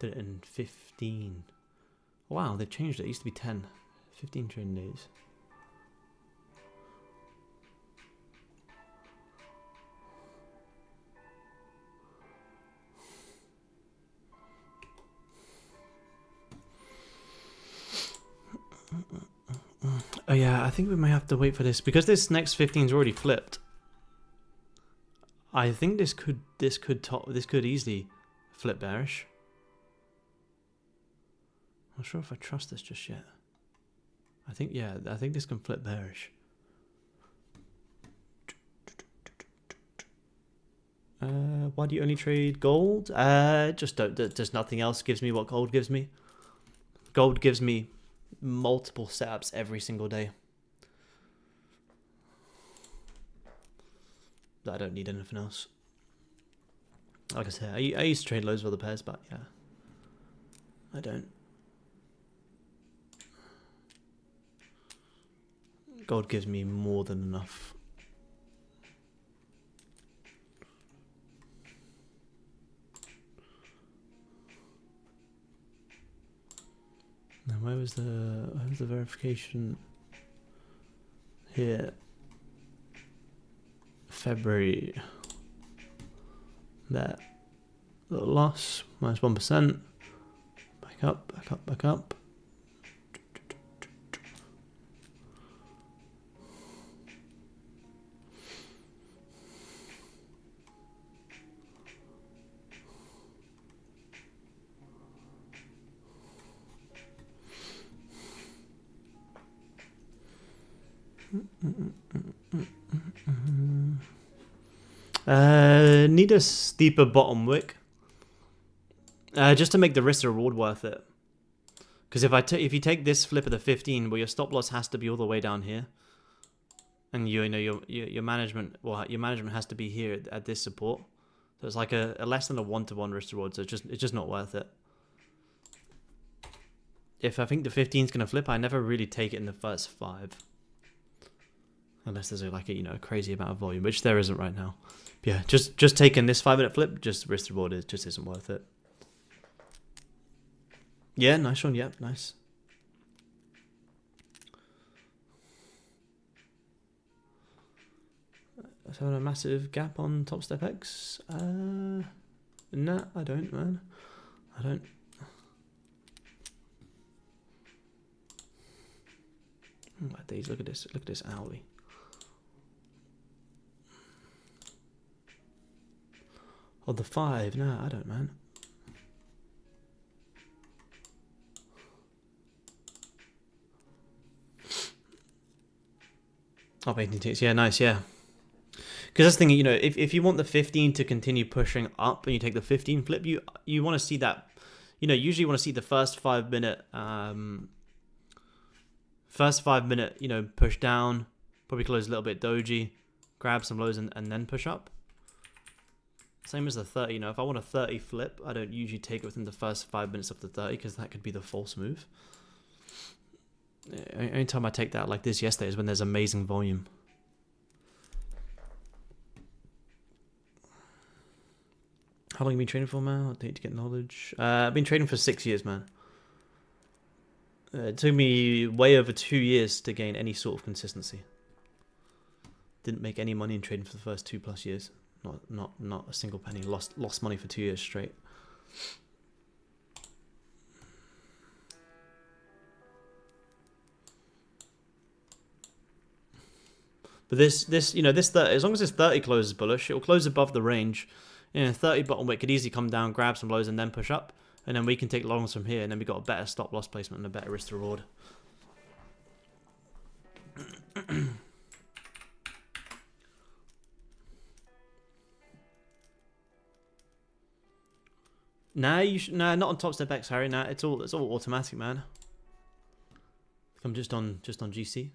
Did it in 15. Wow, they changed it. It used to be 10. 15 trading days. Oh yeah, I think we may have to wait for this because this next 15's already flipped. I think this could easily flip bearish. I'm not sure if I trust this just yet. I think this can flip bearish. Why do you only trade gold? Just don't. There's nothing else gives me what gold gives me. Gold gives me multiple setups every single day. I don't need anything else. Like I said, I used to trade loads of other pairs, but yeah, I don't. Gold gives me more than enough. Now where was the verification? Here. February. There. Little loss. Minus 1%. Back up, back up, back up. Need a steeper bottom wick, just to make the risk reward worth it. Because if you take this flip of the 15, well, your stop loss has to be all the way down here, and you know your management, well, your management has to be here at this support. So it's like a less than a 1-to-1 risk reward. So it's just not worth it. If I think the 15 is gonna flip, I never really take it in the first 5. Unless there's like a crazy amount of volume, which there isn't right now. But yeah, just taking this 5-minute flip, just risk reward, it just isn't worth it. Yeah, nice one. Yep, nice. So a massive gap on Top Step X. Nah, I don't, man. I don't. Oh my days! Look at this. Look at this owlie. Oh, the 5. Nah, I don't, man. Oh, 18 ticks. Yeah, nice. Yeah. Because that's the thing, if you want the 15 to continue pushing up and you take the 15 flip, you want to see that, usually you want to see the first 5-minute, push down, probably close a little bit doji, grab some lows and then push up. Same as the 30, you know, if I want a 30 flip, I don't usually take it within the first 5 minutes of the 30 because that could be the false move. Only time I take that like this yesterday is when there's amazing volume. How long have you been trading for, man? I need to get knowledge. I've been trading for 6 years, man. It took me way over 2 years to gain any sort of consistency. Didn't make any money in trading for the first 2+ years. Not a single penny. Lost money for 2 years straight. But this you know, this 30, as long as this 30 closes bullish, it will close above the range. You know, 30 bottom wick could easily come down, grab some lows, and then push up. And then we can take longs from here, and then we got a better stop loss placement and a better risk to reward. Nah, not on top step X, Harry. Nah, it's all automatic, man. I'm just on GC.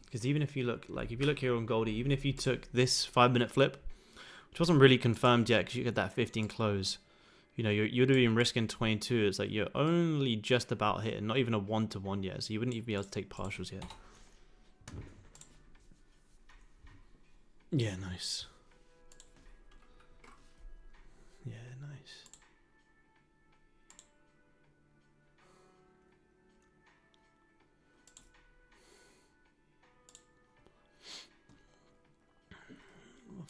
Because even if you look, like if you look here on Goldie, even if you took this 5-minute flip, which wasn't really confirmed yet because you get that 15 close, you know, you're doing risking 22. It's like you're only just about hitting, not even a 1-to-1 yet, so you wouldn't even be able to take partials yet. Yeah, nice. Yeah, nice.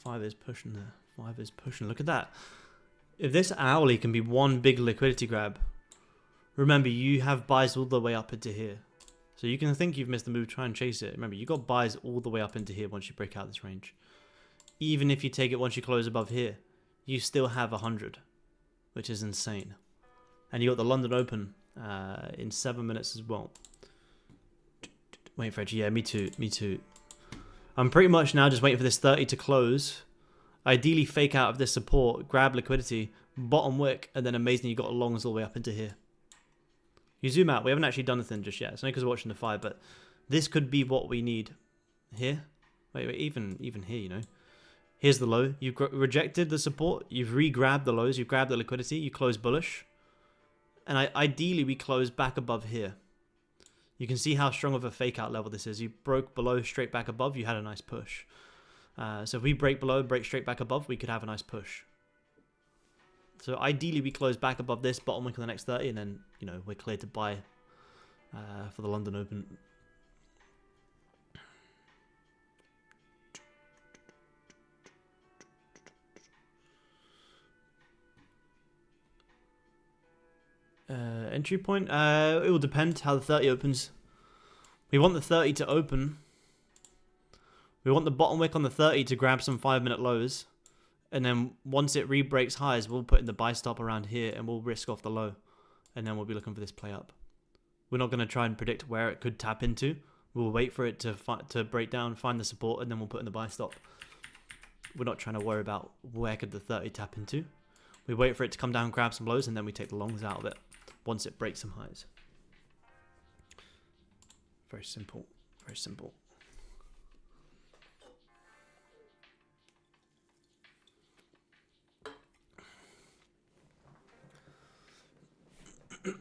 Five is pushing there. 5 is pushing. Look at that. If this hourly can be one big liquidity grab, remember you have buys all the way up into here. So you can think you've missed the move, try and chase it. Remember, you got buys all the way up into here once you break out this range. Even if you take it once you close above here, you still have 100, which is insane. And you got the London Open in 7 minutes as well. Wait for it. Yeah, me too. Me too. I'm pretty much now just waiting for this 30 to close. Ideally fake out of this support, grab liquidity, bottom wick, and then amazingly you got longs all the way up into here. You zoom out, we haven't actually done anything just yet. It's only because we're watching the 5, but this could be what we need. Here? Wait, even here, you know. Here's the low. You've rejected the support, you've re-grabbed the lows, you've grabbed the liquidity, you close bullish. And ideally we close back above here. You can see how strong of a fake out level this is. You broke below, straight back above, you had a nice push. So if we break below, break straight back above, we could have a nice push. So ideally we close back above this, bottom wick on the next 30, and then, you know, we're clear to buy for the London Open. Entry point? It will depend how the 30 opens. We want the 30 to open. We want the bottom wick on the 30 to grab some 5-minute lows. And then once it re-breaks highs, we'll put in the buy stop around here and we'll risk off the low. And then we'll be looking for this play up. We're not going to try and predict where it could tap into. We'll wait for it to break down, find the support, and then we'll put in the buy stop. We're not trying to worry about where could the 30 tap into. We wait for it to come down, grab some lows, and then we take the longs out of it once it breaks some highs. Very simple. Very simple. So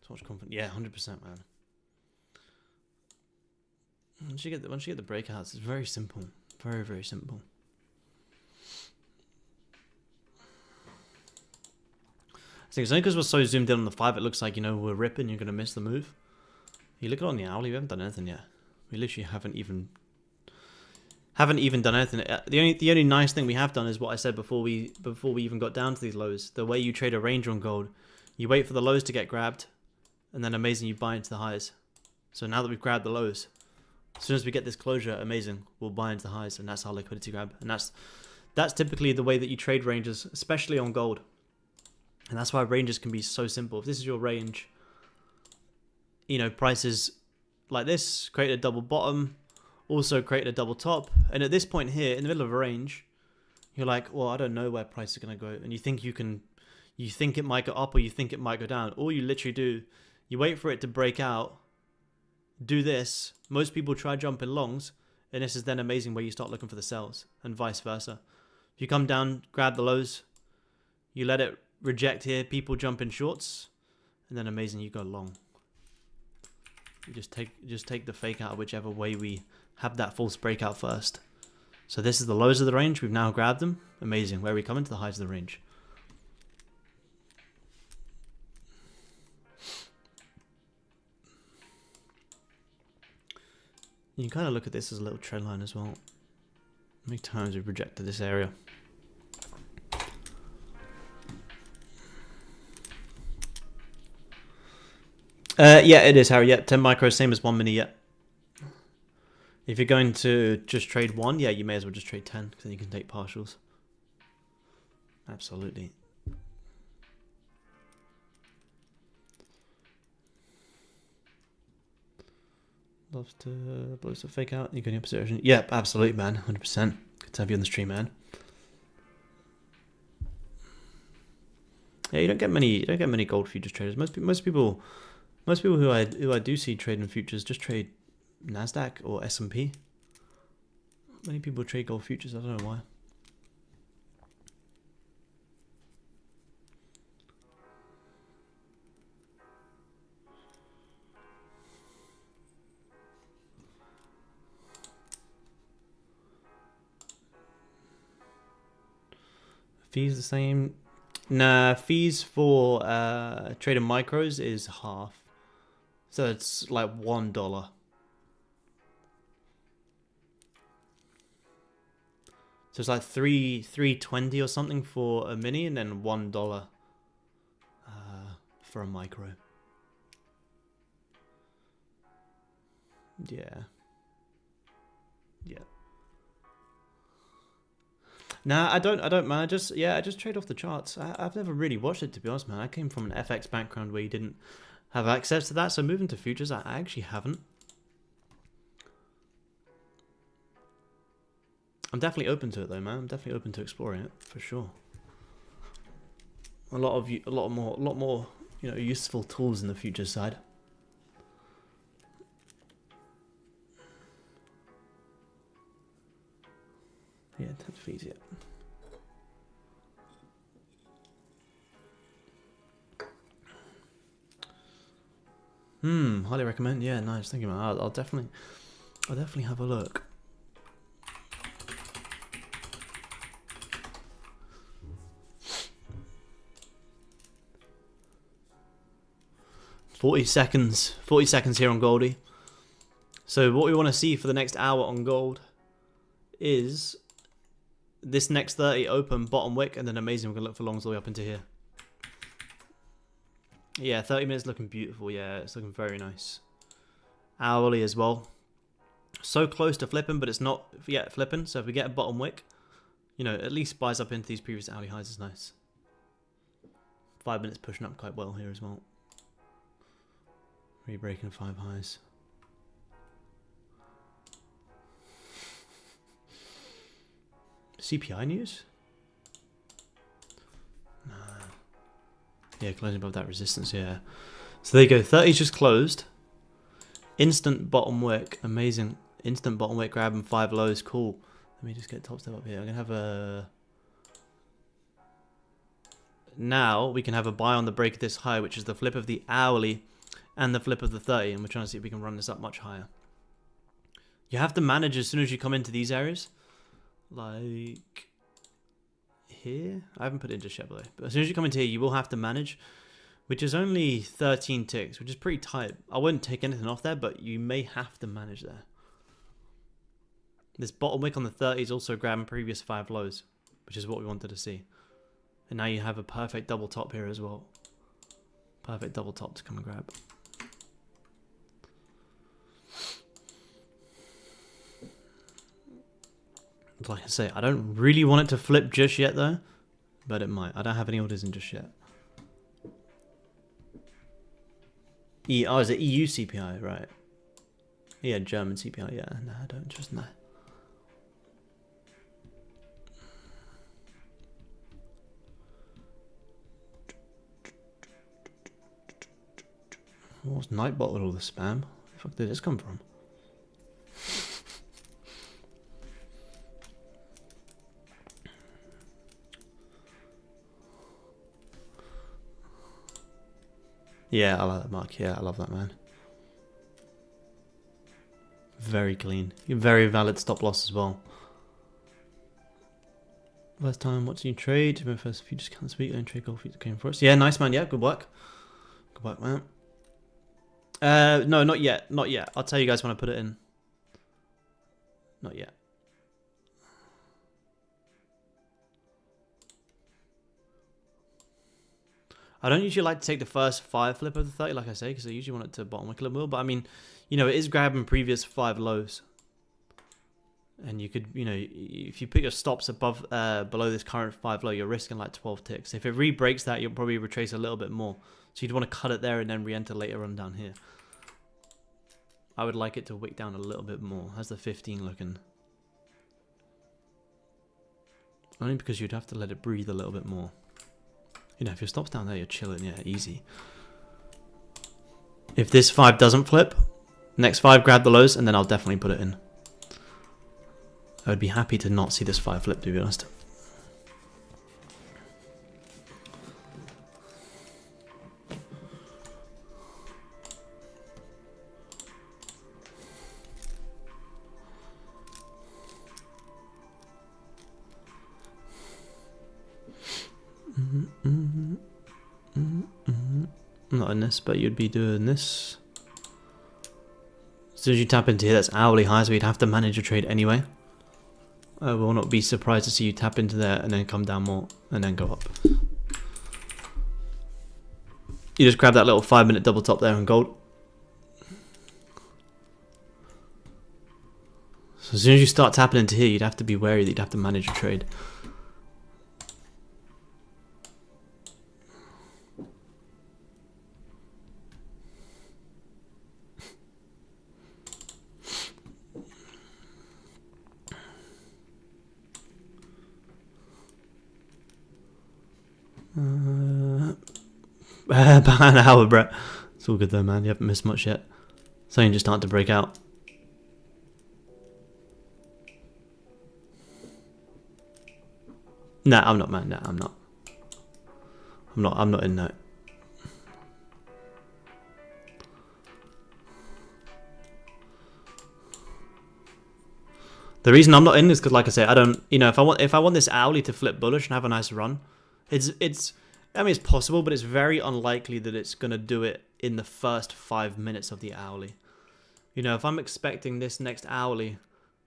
much confidence. Yeah, 100%, man. Once you get the breakouts, it's very simple. Very, very simple. I think it's only because we're so zoomed in on the 5, it looks like, you know, we're ripping, you're going to miss the move. You look at it on the hourly, we haven't done anything yet. We literally haven't even done anything. The only nice thing we have done is what I said before we even got down to these lows. The way you trade a range on gold, you wait for the lows to get grabbed, and then amazing, you buy into the highs. So now that we've grabbed the lows, as soon as we get this closure, amazing, we'll buy into the highs, and that's our liquidity grab. And that's typically the way that you trade ranges, especially on gold. And that's why ranges can be so simple. If this is your range, you know, prices like this, create a double bottom, also create a double top. And at this point here, in the middle of a range, you're like, well, I don't know where price is going to go. And you think it might go up or you think it might go down. All you literally do, you wait for it to break out, do this. Most people try jumping longs, and this is then amazing where you start looking for the sells, and vice versa. If you come down, grab the lows, you let it reject here, people jump in shorts, and then amazing, you go long. You just take the fake out whichever way we have that false breakout first. So this is the lows of the range. We've now grabbed them. Amazing. Where we come into the highs of the range. You can kind of look at this as a little trend line as well. How many times we've rejected this area. Yeah, it is, Harry. Yep, 10 micro, same as 1 mini. Yep. If you're going to just trade 1, yeah, you may as well just trade 10, because then you can take partials. Absolutely. Loves to blows to fake out. You can opposite version. Yep, absolutely, man. 100%. Good to have you on the stream, man. Yeah, you don't get many gold futures traders. Most people who I do see trading futures just trade Nasdaq or S&P. Many people trade gold futures. I don't know why. Fees the same? Nah, fees for trading micros is half. So it's like $1. So it's like $3.20 or something for a mini, and then $1 for a micro. Yeah. Yeah. Nah, I don't, man. I just trade off the charts. I've never really watched it, to be honest, man. I came from an FX background where you didn't have access to that, so moving to futures, I actually haven't. I'm definitely open to it, though, man. I'm definitely open to exploring it, for sure. A lot more, you know, useful tools in the futures side. Yeah, 10 fees, yeah. Highly recommend. Yeah, nice. Thank you, man. I'll definitely have a look. Forty seconds here on Goldie. So what we want to see for the next hour on gold is this next 30 open bottom wick, and then amazing. We're gonna look for longs all the way up into here. Yeah, 30 minutes looking beautiful. Yeah, it's looking very nice. Hourly as well. So close to flipping, but it's not yet flipping. So if we get a bottom wick, you know, at least buys up into these previous hourly highs is nice. 5 minutes pushing up quite well here as well. Re-breaking 5 highs. CPI news? Nah. Yeah, closing above that resistance, yeah. So there you go, 30's just closed. Instant bottom wick, amazing. Instant bottom wick, grabbing 5 lows, cool. Let me just get top step up here. I'm gonna have a... Now we can have a buy on the break of this high, which is the flip of the hourly and the flip of the 30, and we're trying to see if we can run this up much higher. You have to manage as soon as you come into these areas. Like here, I haven't put it into yet, though. But as soon as you come into here, you will have to manage, which is only 13 ticks, which is pretty tight. I wouldn't take anything off there, but you may have to manage there. This bottom wick on the 30 is also grabbing previous 5 lows, which is what we wanted to see. And now you have a perfect double top here as well. Perfect double top to come and grab. Like I say, I don't really want it to flip just yet though, but it might. I don't have any orders in just yet. Oh, is it EU CPI? Right. Yeah, German CPI. Yeah, no, I don't trust that. What's Nightbot with all the spam? Where the fuck did this come from? Yeah, I like that, Mark. Yeah, I love that, man. Very clean. Very valid stop loss as well. First time watching you trade. My first few discounts this week. Own trade goal features came for us. Yeah, nice, man. Yeah, good work. Good work, man. No, not yet. Not yet. I'll tell you guys when I put it in. Not yet. I don't usually like to take the first 5 flip of the 30, like I say, because I usually want it to bottom wick a little more. But I mean, you know, it is grabbing previous 5 lows. And you could, you know, if you put your stops above, below this current 5 low, you're risking like 12 ticks. If it re-breaks that, you'll probably retrace a little bit more. So you'd want to cut it there and then re-enter later on down here. I would like it to wick down a little bit more. How's the 15 looking? Only because you'd have to let it breathe a little bit more. You know, if your stop's down there, you're chilling, yeah, easy. If this 5 doesn't flip, next 5 grab the lows, and then I'll definitely put it in. I would be happy to not see this 5 flip, to be honest. Not in this, but you'd be doing this. As soon as you tap into here, that's hourly highs, so you'd have to manage your trade anyway. I will not be surprised to see you tap into there and then come down more and then go up. You just grab that little 5-minute double top there in gold. So as soon as you start tapping into here, you'd have to be wary that you'd have to manage your trade. About an hour, Brett. It's all good though, man. You haven't missed much yet. Something just starting to break out. Nah, I'm not, man. Nah, I'm not. I'm not in that. The reason I'm not in is because, like I say, I don't. You know, if I want this hourly to flip bullish and have a nice run, it's. I mean, it's possible, but it's very unlikely that it's gonna do it in the first 5 minutes of the hourly. You know, if I'm expecting this next hourly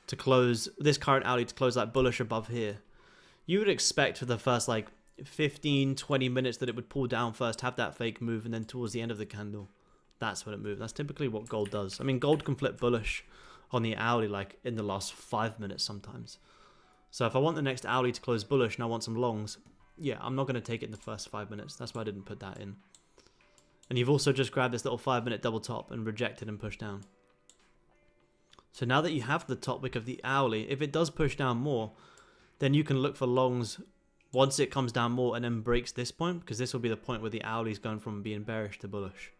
to close, this current hourly to close like bullish above here, you would expect for the first like 15, 20 minutes that it would pull down first, have that fake move, and then towards the end of the candle, that's when it moves. That's typically what gold does. I mean, gold can flip bullish on the hourly like in the last 5 minutes sometimes. So if I want the next hourly to close bullish and I want some longs, yeah, I'm not going to take it in the first 5 minutes. That's why I didn't put that in. And you've also just grabbed this little 5-minute double top and rejected and pushed down. So now that you have the top wick of the hourly, if it does push down more, then you can look for longs once it comes down more and then breaks this point, because this will be the point where the hourly is going from being bearish to bullish.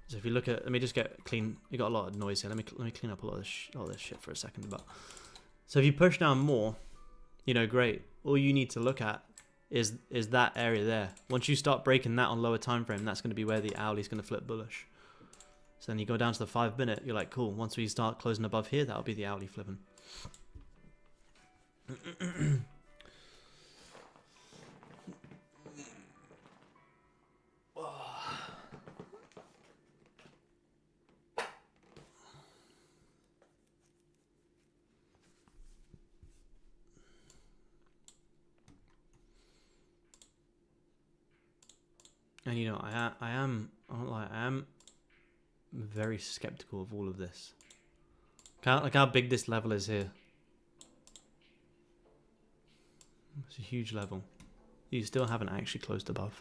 So if you look at, let me just get clean. You got a lot of noise here. Let me clean up a lot of this shit for a second. But so if you push down more, you know, great. All you need to look at is that area there. Once you start breaking that on lower time frame, that's going to be where the hourly is going to flip bullish. So then you go down to the 5-minute. You're like, cool. Once we start closing above here, that'll be the hourly flipping. And you know, I am very skeptical of all of this. Look how big this level is here. It's a huge level. You still haven't actually closed above.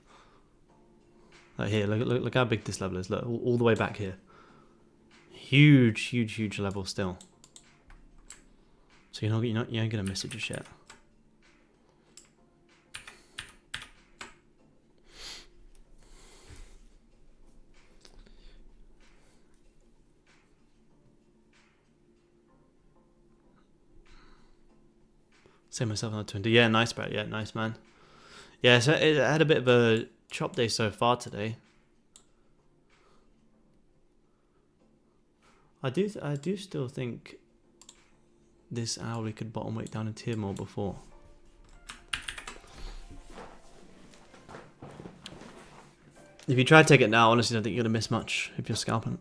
Like here, look how big this level is. Look, all the way back here. Huge level still. So you ain't gonna miss it just yet. Save myself another 20. Yeah, nice, Brett. Yeah, nice, man. Yeah, so it had a bit of a chop day so far today. I do still think this hourly could bottom weight down a tier more before. If you try to take it now, honestly, I don't think you're gonna miss much if you're scalping.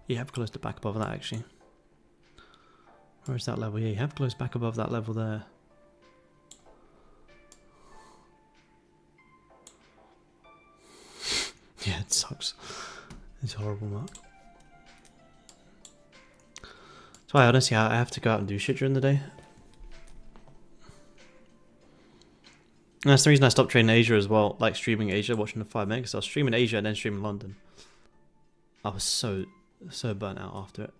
You have closed it back above that, actually. Where is that level? Yeah, you have closed back above that level there. Yeah, it sucks. It's horrible, Mark. That's why, honestly, I have to go out and do shit during the day. And that's the reason I stopped trading Asia as well, like streaming Asia, watching the 5 minutes. I was streaming Asia and then streaming London. I was so burnt out after it.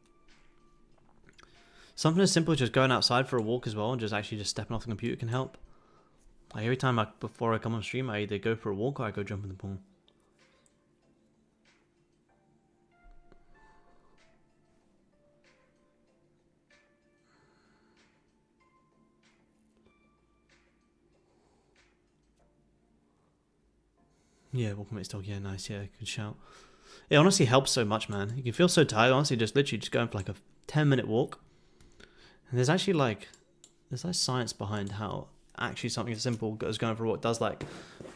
Something as simple as just going outside for a walk as well and just stepping off the computer can help. Like every time before I come on stream, I either go for a walk or I go jump in the pool. Yeah, walking mate stock, yeah, nice, yeah, good shout. It honestly helps so much, man. You can feel so tired, honestly, just literally just going for like a 10-minute walk. And there's actually like science behind how actually something as simple as going for a walk does like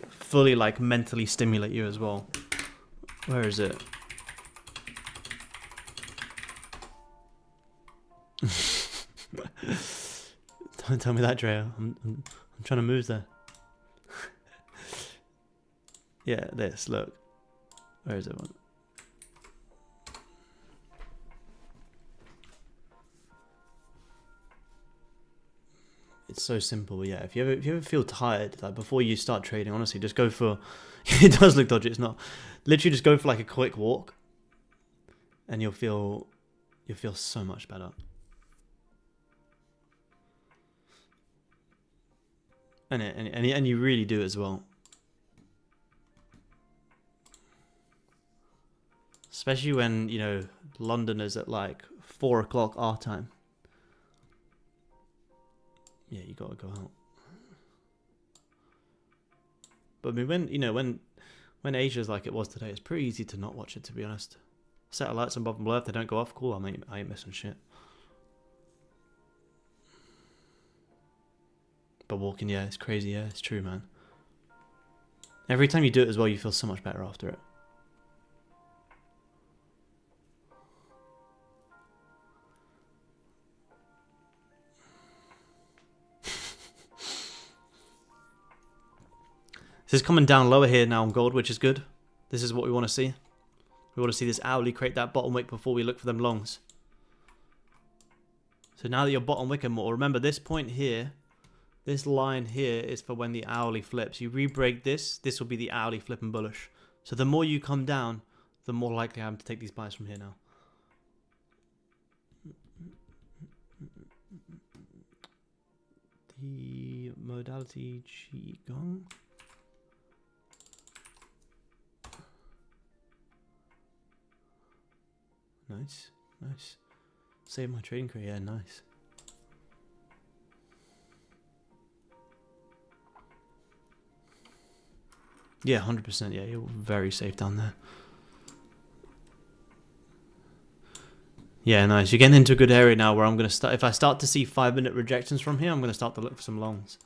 fully like mentally stimulate you as well. Where is it? Don't tell me that, Drea. I'm trying to move there. Yeah, this, look. Where is it? It's so simple, yeah. If you ever feel tired, like before you start trading, honestly, just go for. It does look dodgy. It's not. Literally, just go for like a quick walk, and you'll feel so much better. And you really do as well. Especially when, you know, London is at like 4 o'clock our time. Yeah, you gotta go out. But I mean, when Asia's like it was today, it's pretty easy to not watch it, to be honest. Set the lights on above and below. If they don't go off, cool. I ain't missing shit. But walking, yeah, it's crazy. Yeah, it's true, man. Every time you do it as well, you feel so much better after it. This is coming down lower here now on gold, which is good. This is what we want to see. We want to see this hourly create that bottom wick before we look for them longs. So now that you're bottom wicking more, remember this point here, this line here is for when the hourly flips. You re-break this, this will be the hourly flipping bullish. So the more you come down, the more likely I am to take these buys from here now. The modality Qigong. Nice, nice. Save my trading career, yeah, nice. Yeah, 100%, yeah, you're very safe down there. Yeah, nice. You're getting into a good area now where I'm going to start. If I start to see 5-minute rejections from here, I'm going to start to look for some longs.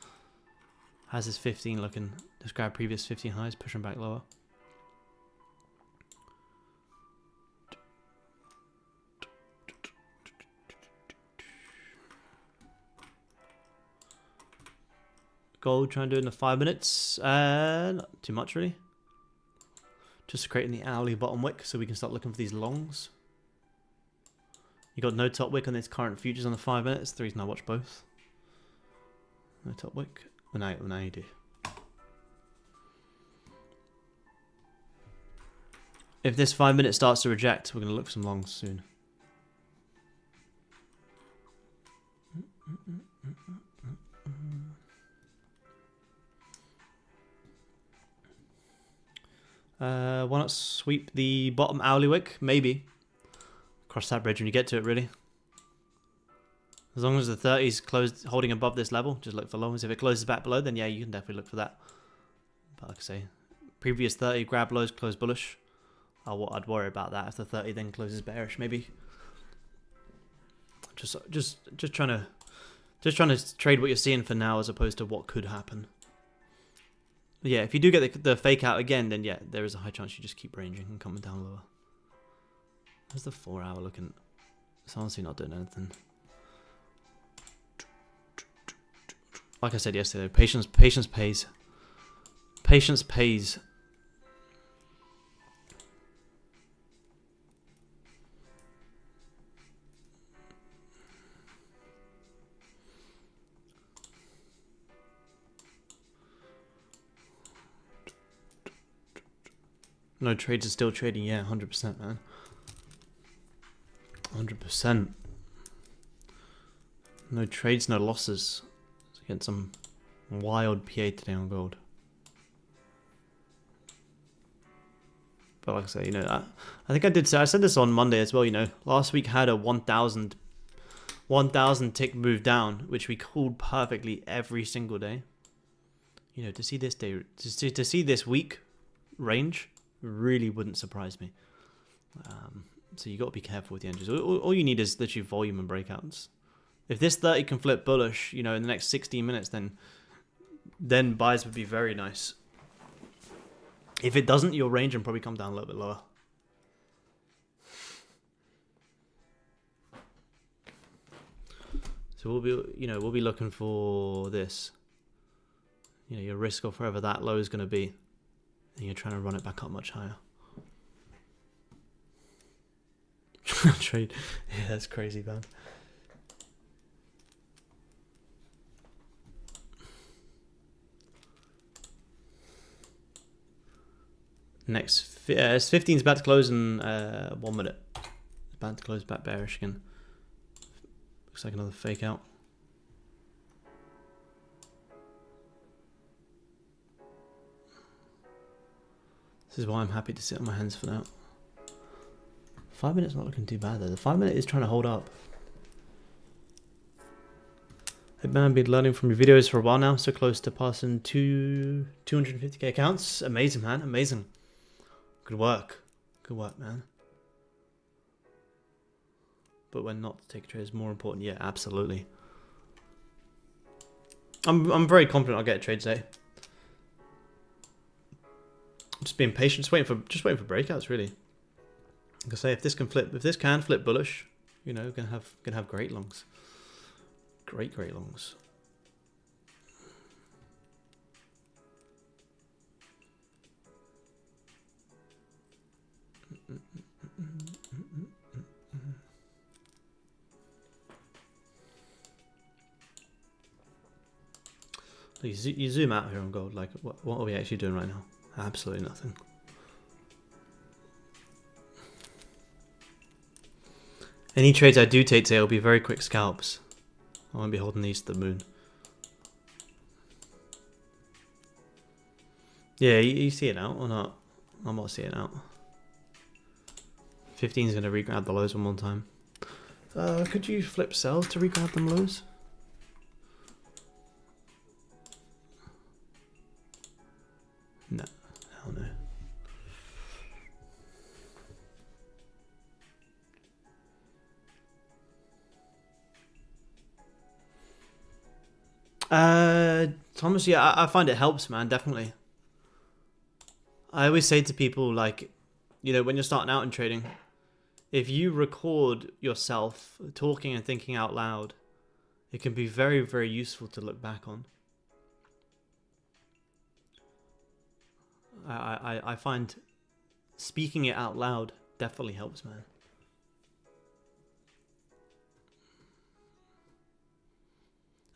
How's this 15 looking? Just grab previous 15 highs, push them back lower. gold, try and do it in the 5 minutes. Not too much really. Just creating the hourly bottom wick so we can start looking for these longs. You got no top wick on this current futures on the 5 minutes. The reason I watch both. No top wick. Well, now you do. If this 5 minute starts to reject, we're going to look for some longs soon. Why not sweep the bottom hourly wick? Maybe. Cross that bridge when you get to it, really. As long as the 30's closed, holding above this level, just look for longs. If it closes back below, then yeah, you can definitely look for that. But like I say, previous 30 grab lows, close bullish. I'd worry about that if the 30 then closes bearish, maybe. Just trying to trade what you're seeing for now, as opposed to what could happen. But yeah, if you do get the fake out again, then yeah, there is a high chance you just keep ranging and coming down lower. How's the 4 hour looking? It's honestly not doing anything. Like I said yesterday, patience pays. Patience pays. No trades are still trading, yeah, 100%, man. 100%. No trades, no losses. Let's get some wild PA today on gold. But like I say, you know, I think I said this on Monday as well, you know. Last week had a 1,000 tick move down, which we called perfectly every single day. You know, to see this day, to see this week range really wouldn't surprise me. So you got to be careful with the entries. All you need is literally volume and breakouts. If this 30 can flip bullish, you know, in the next 16 minutes, then buys would be very nice. If it doesn't, your range will probably come down a little bit lower. So we'll be looking for this. You know, your risk of wherever that low is going to be, and you're trying to run it back up much higher. Trade, yeah, that's crazy, man. Next, 15's about to close in 1 minute. It's about to close back bearish again. Looks like another fake out. This is why I'm happy to sit on my hands for now. 5 minutes not looking too bad though. The 5 minute is trying to hold up. Hey man, I've been learning from your videos for a while now. So close to passing 250k accounts. Amazing, man. Amazing. Good work. Good work, man. But when not to take a trade is more important. Yeah, absolutely. I'm very confident I'll get a trade today. Just being patient, just waiting for breakouts, really. Like I say, if this can flip bullish, you know, gonna have great longs. Great longs. You zoom out here on gold, like what are we actually doing right now? Absolutely nothing. Any trades I do take today will be very quick scalps. I won't be holding these to the moon. Yeah, you see it out or not? I'm not seeing it out. 15's going to regrab the lows one more time. Could you flip sells to regrab them lows? No, hell no. Thomas, yeah, I find it helps, man, definitely. I always say to people, like, you know, when you're starting out in trading, if you record yourself talking and thinking out loud, it can be very, very useful to look back on. I find speaking it out loud definitely helps, man.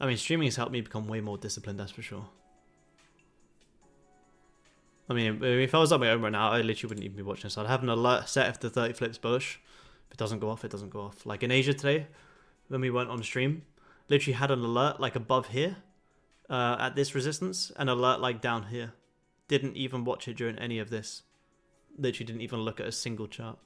I mean, streaming has helped me become way more disciplined, that's for sure. I mean, if I was at my own right now, I literally wouldn't even be watching this. I'd have an alert set if the 30 flips bullish. If it doesn't go off, it doesn't go off. Like in Asia today, when we went on stream, literally had an alert like above here, at this resistance, and alert like down here. Didn't even watch it during any of this. Literally didn't even look at a single chart.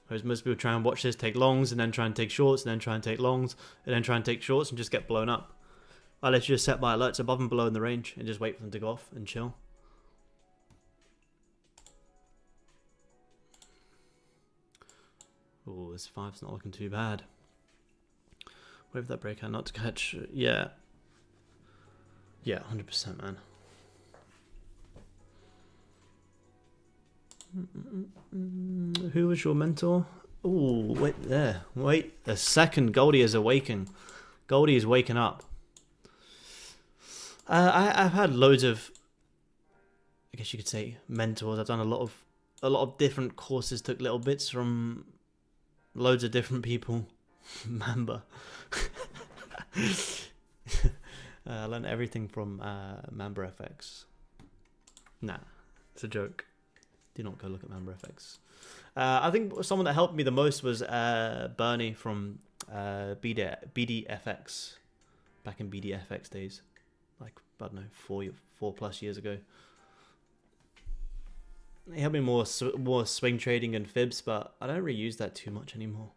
Whereas most people try and watch this, take longs, and then try and take shorts, and then try and take longs, and then try and take shorts, and just get blown up. I literally just set my alerts above and below in the range, and just wait for them to go off and chill. Oh, this 5's not looking too bad. Wait for that breakout not to catch. Yeah. Yeah, 100%, man. Who was your mentor? Oh, wait there. Wait a second. Goldie is awaking. Goldie is waking up. I've had loads of, I guess you could say, mentors. I've done a lot of different courses. Took little bits from loads of different people. Mamba. I learned everything from Mamba FX. Nah, it's a joke. Do not go look at Mamba FX. I think someone that helped me the most was Bernie from BDFX. Back in BDFX days. Like, I don't know, 4+ years ago. He helped me more swing trading and fibs, but I don't really use that too much anymore.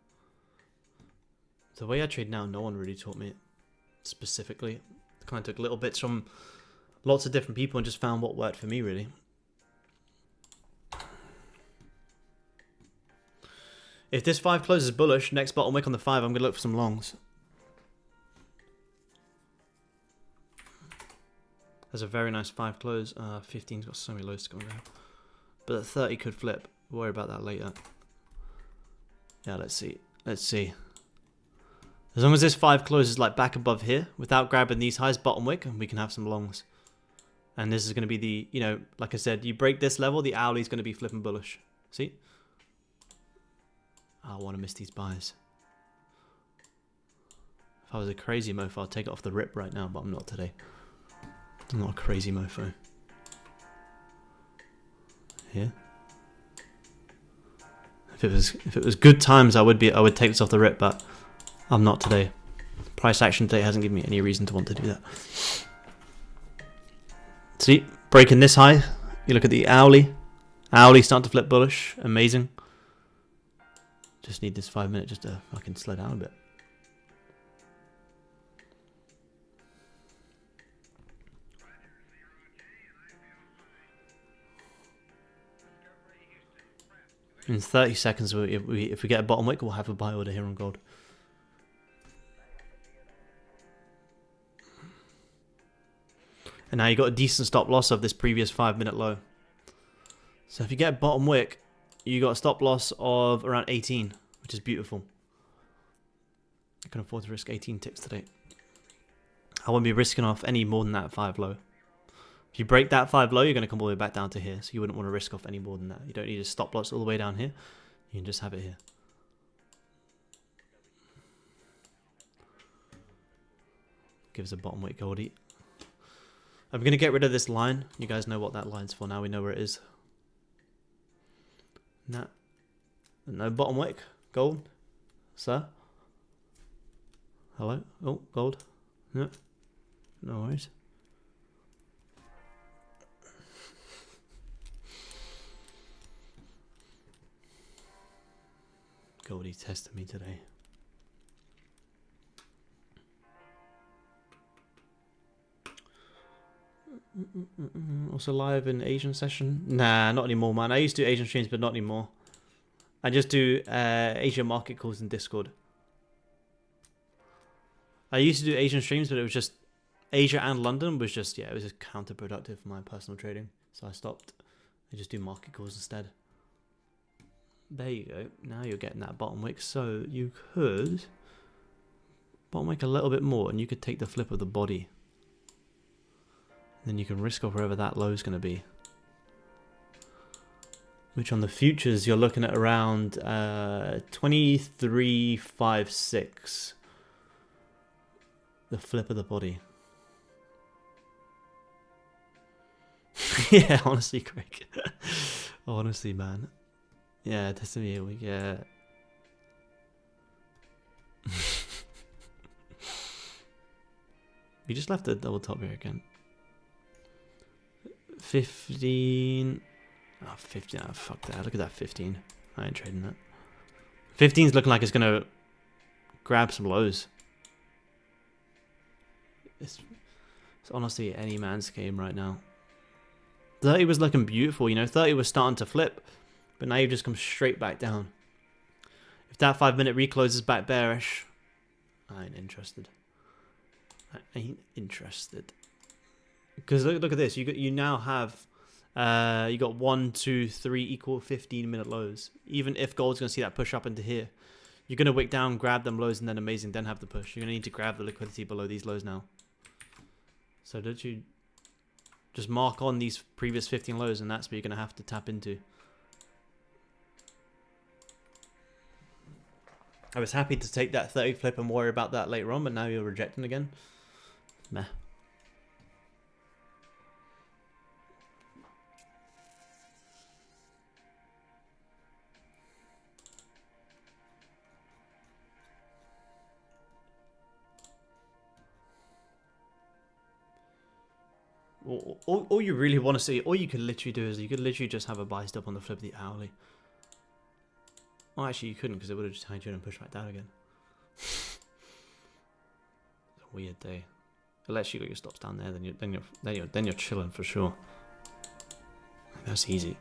The way I trade now, no one really taught me it specifically. I kind of took little bits from lots of different people and just found what worked for me, really. If this 5 closes bullish, next bottom wick on the 5, I'm going to look for some longs. There's a very nice 5 close. 15's got so many lows to go around. But the 30 could flip. We'll worry about that later. Yeah, let's see. Let's see. As long as this 5 closes like back above here, without grabbing these highs bottom wick, we can have some longs. And this is going to be the, you know, like I said, you break this level, the hourly is going to be flipping bullish. See? I don't want to miss these buys. If I was a crazy mofo, I'd take it off the rip right now, but I'm not today. I'm not a crazy mofo. Here. If it was good times, I would take this off the rip, but I'm not today. Price action today hasn't given me any reason to want to do that. See, breaking this high. You look at the hourly. Hourly starting to flip bullish. Amazing. Just need this 5 minute just to fucking slow down a bit. In 30 seconds, if we get a bottom wick, we'll have a buy order here on gold. And now you got a decent stop loss of this previous 5 minute low. So if you get a bottom wick, you got a stop loss of around 18, which is beautiful. I can afford to risk 18 ticks today. I won't be risking off any more than that 5 low. If you break that 5 low, you're going to come all the way back down to here. So you wouldn't want to risk off any more than that. You don't need a stop loss all the way down here. You can just have it here. Give us a bottom weight Goldie. I'm going to get rid of this line. You guys know what that line's for now. We know where it is. Nah. No bottom wick. Gold. Sir. Hello. Oh, gold. No. No worries. Goldie tested me today. Also live in Asian session? Nah, not anymore, man. I used to do Asian streams, but not anymore. I just do Asian market calls in Discord. I used to do Asian streams, but it was just Asia and London was just, yeah, it was just counterproductive for my personal trading. So I stopped. I just do market calls instead. There you go. Now you're getting that bottom wick. So you could bottom wick a little bit more and you could take the flip of the body. Then you can risk off wherever that low is going to be. which on the futures you're looking at around 23.56. The flip of the body. Yeah, honestly, Craig. Honestly, man. Yeah, this is me. Yeah. We just left the double top here again. 15. Oh, 15. Oh, fuck that. Look at that 15. I ain't trading that. 15's looking like it's going to grab some lows. It's honestly any man's game right now. 30 was looking beautiful, you know. 30 was starting to flip. But now you've just come straight back down. If that 5-minute recloses back bearish, I ain't interested. I ain't interested. Because look at this. You now have you got 1, 2, 3 equal 15-minute lows. Even if gold's going to see that push up into here, you're going to wick down, grab them lows, and then amazing, then have the push. You're going to need to grab the liquidity below these lows now. So don't you just mark on these previous 15 lows, and that's what you're going to have to tap into. I was happy to take that 30 flip and worry about that later on, but now you're rejecting again. Meh. All you really want to see, all you could literally do is you could literally just have a buy stop on the flip of the hourly. Well, actually, you couldn't because it would have just hanged you and pushed back down again. It's a weird day. Unless you got your stops down there, then you're chilling for sure. That's easy.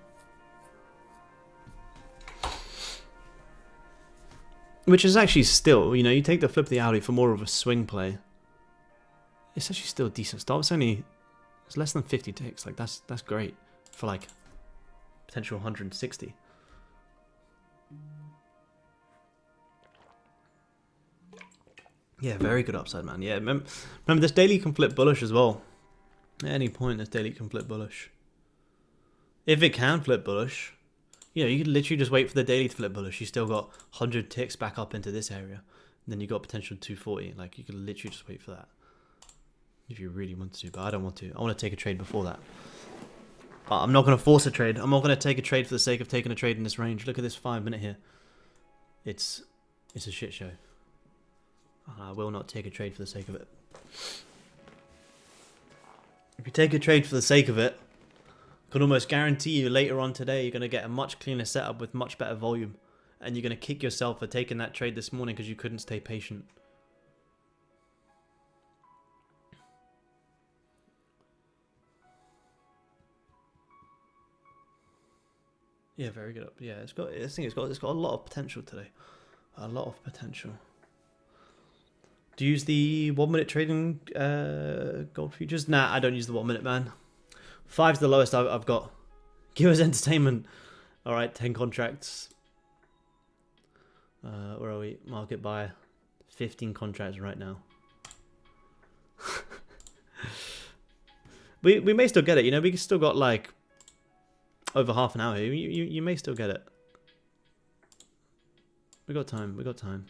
Which is actually still, you know, you take the flip of the hourly for more of a swing play. It's actually still a decent stop. It's less than 50 ticks. Like that's great for like potential 160. Yeah, very good upside, man. Yeah, remember this daily can flip bullish as well. At any point, this daily can flip bullish. If it can flip bullish, you know, you could literally just wait for the daily to flip bullish. You still got 100 ticks back up into this area. And then you got potential 240. Like, you could literally just wait for that. If you really want to, but I don't want to. I want to take a trade before that. But I'm not going to force a trade. I'm not going to take a trade for the sake of taking a trade in this range. Look at this 5-minute here. It's a shit show. I will not take a trade for the sake of it. If you take a trade for the sake of it, I can almost guarantee you later on today you're going to get a much cleaner setup with much better volume. And you're going to kick yourself for taking that trade this morning because you couldn't stay patient. Yeah, very good up. Yeah, it's got a lot of potential today. A lot of potential. Do you use the 1-minute trading gold futures? Nah, I don't use the 1-minute, man. 5's the lowest I've got. Give us entertainment. All right, 10 contracts. Where are we? Market buy. 15 contracts right now. we may still get it. You know, we still got like over half an hour here. You may still get it. We got time. We got time.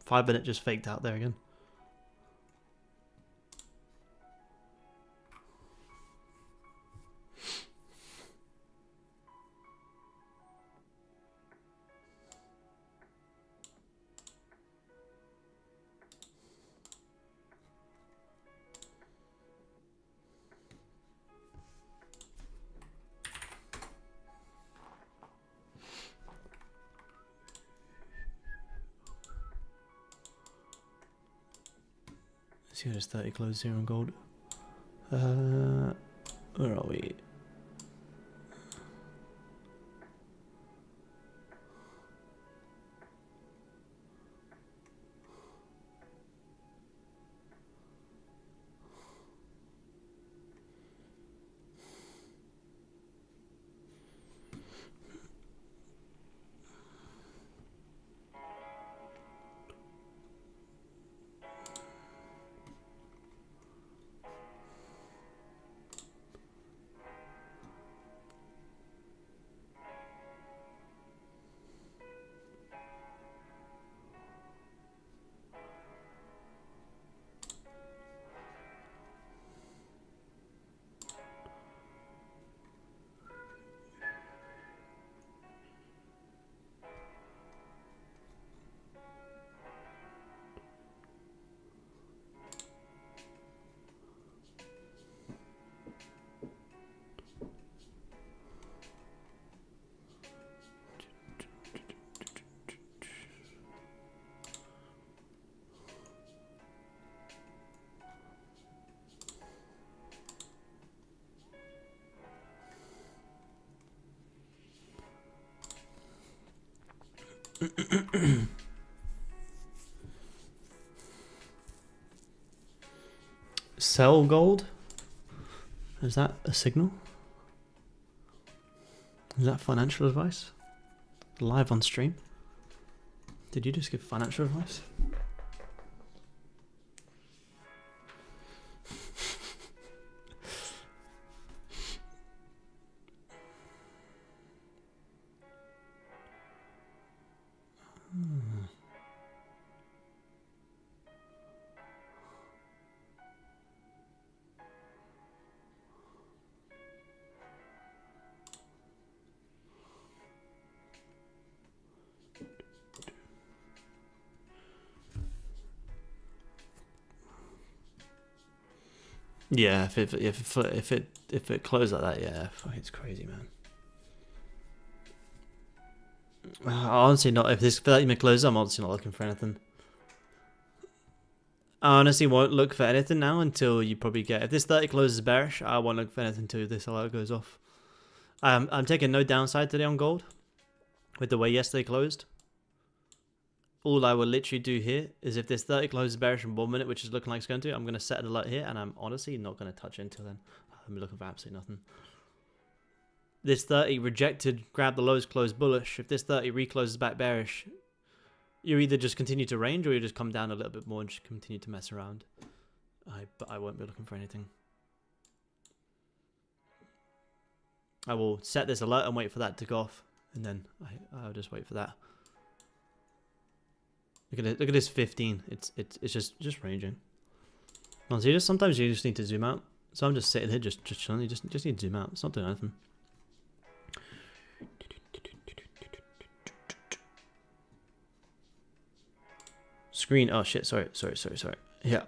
Five-minute just faked out there again. See, there's 30 closes here on gold. Where are we? Sell gold? Is that a signal? Is that financial advice? Live on stream? Did you just give financial advice? Yeah, if it closed like that, yeah, fuck, it's crazy, man. Honestly, not if this 30-minute closes. I'm honestly not looking for anything. I honestly won't look for anything now until you probably get. If this 30 closes bearish, I won't look for anything until this alert goes off. I'm taking no downside today on gold with the way yesterday closed. All I will literally do here is if this 30 closes bearish in 1 minute, which is looking like it's going to, I'm going to set an alert here, and I'm honestly not going to touch it until then. I'm looking for absolutely nothing. This 30 rejected, grab the lows, close bullish. If this 30 recloses back bearish, you either just continue to range or you just come down a little bit more and just continue to mess around. But I won't be looking for anything. I will set this alert and wait for that to go off, and then I'll just wait for that. Look at it. Look at this 15. It's just ranging. Honestly, sometimes you just need to zoom out. So I'm just sitting here, just chilling. You just need to zoom out. It's not doing anything. Screen. Oh shit. Sorry. Yeah.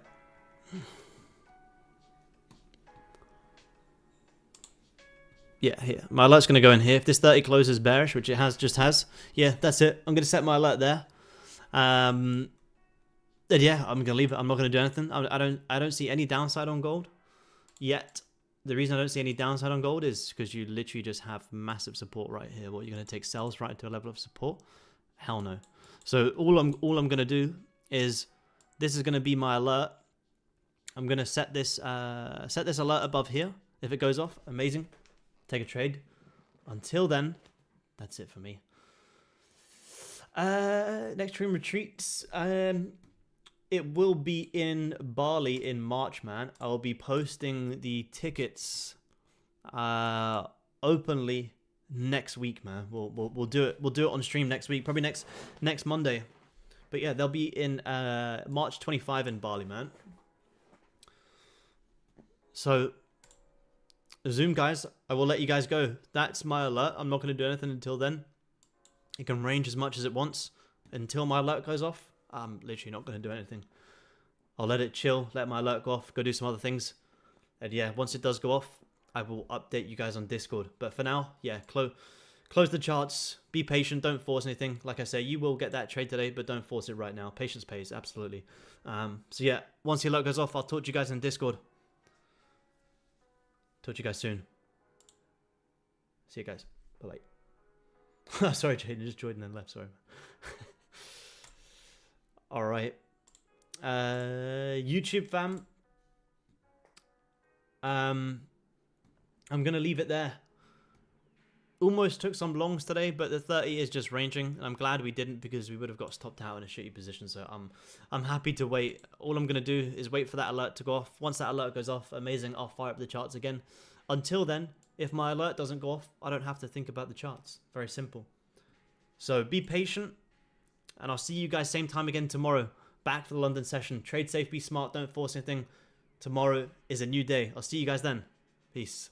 Yeah, here. My alert's gonna go in here. If this 30 closes bearish, which it just has. Yeah, that's it. I'm gonna set my alert there. Then yeah, I'm gonna leave it. I'm not gonna do anything. I don't see any downside on gold yet. The reason I don't see any downside on gold is because you literally just have massive support right here. What, you're gonna take sells right to a level of support? Hell no. So all I'm gonna do is this is gonna be my alert. I'm gonna set this alert above here. If it goes off, amazing. Take a trade. Until then, that's it for me. Next stream retreats. It will be in Bali in March, man. I'll be posting the tickets openly next week, man. We'll do it. We'll do it on stream next week, probably next Monday. But yeah, they'll be in March 25 in Bali, man. So Zoom guys, I will let you guys go. That's my alert. I'm not going to do anything until then. It can range as much as it wants until my alert goes off. I'm literally not going to do anything. I'll let it chill, let my alert go off, go do some other things. And yeah, once it does go off, I will update you guys on Discord. But for now, yeah, close the charts. Be patient. Don't force anything. Like I say, you will get that trade today, but don't force it right now. Patience pays, absolutely. So yeah, once the alert goes off, I'll talk to you guys in Discord. Talk to you guys soon. See you guys. Bye-bye. Sorry, Jaden. Just joined and left. Sorry. All right. YouTube fam. I'm going to leave it there. Almost took some longs today, but the 30 is just ranging, and I'm glad we didn't because we would have got stopped out in a shitty position. So I'm happy to wait. All I'm gonna do is wait for that alert to go off. Once that alert goes off, amazing, I'll fire up the charts again. Until then, if my alert doesn't go off, I don't have to think about the charts. Very simple. So be patient, and I'll see you guys same time again tomorrow. Back for the London session. Trade safe, be smart, don't force anything. Tomorrow is a new day. I'll see you guys then. Peace.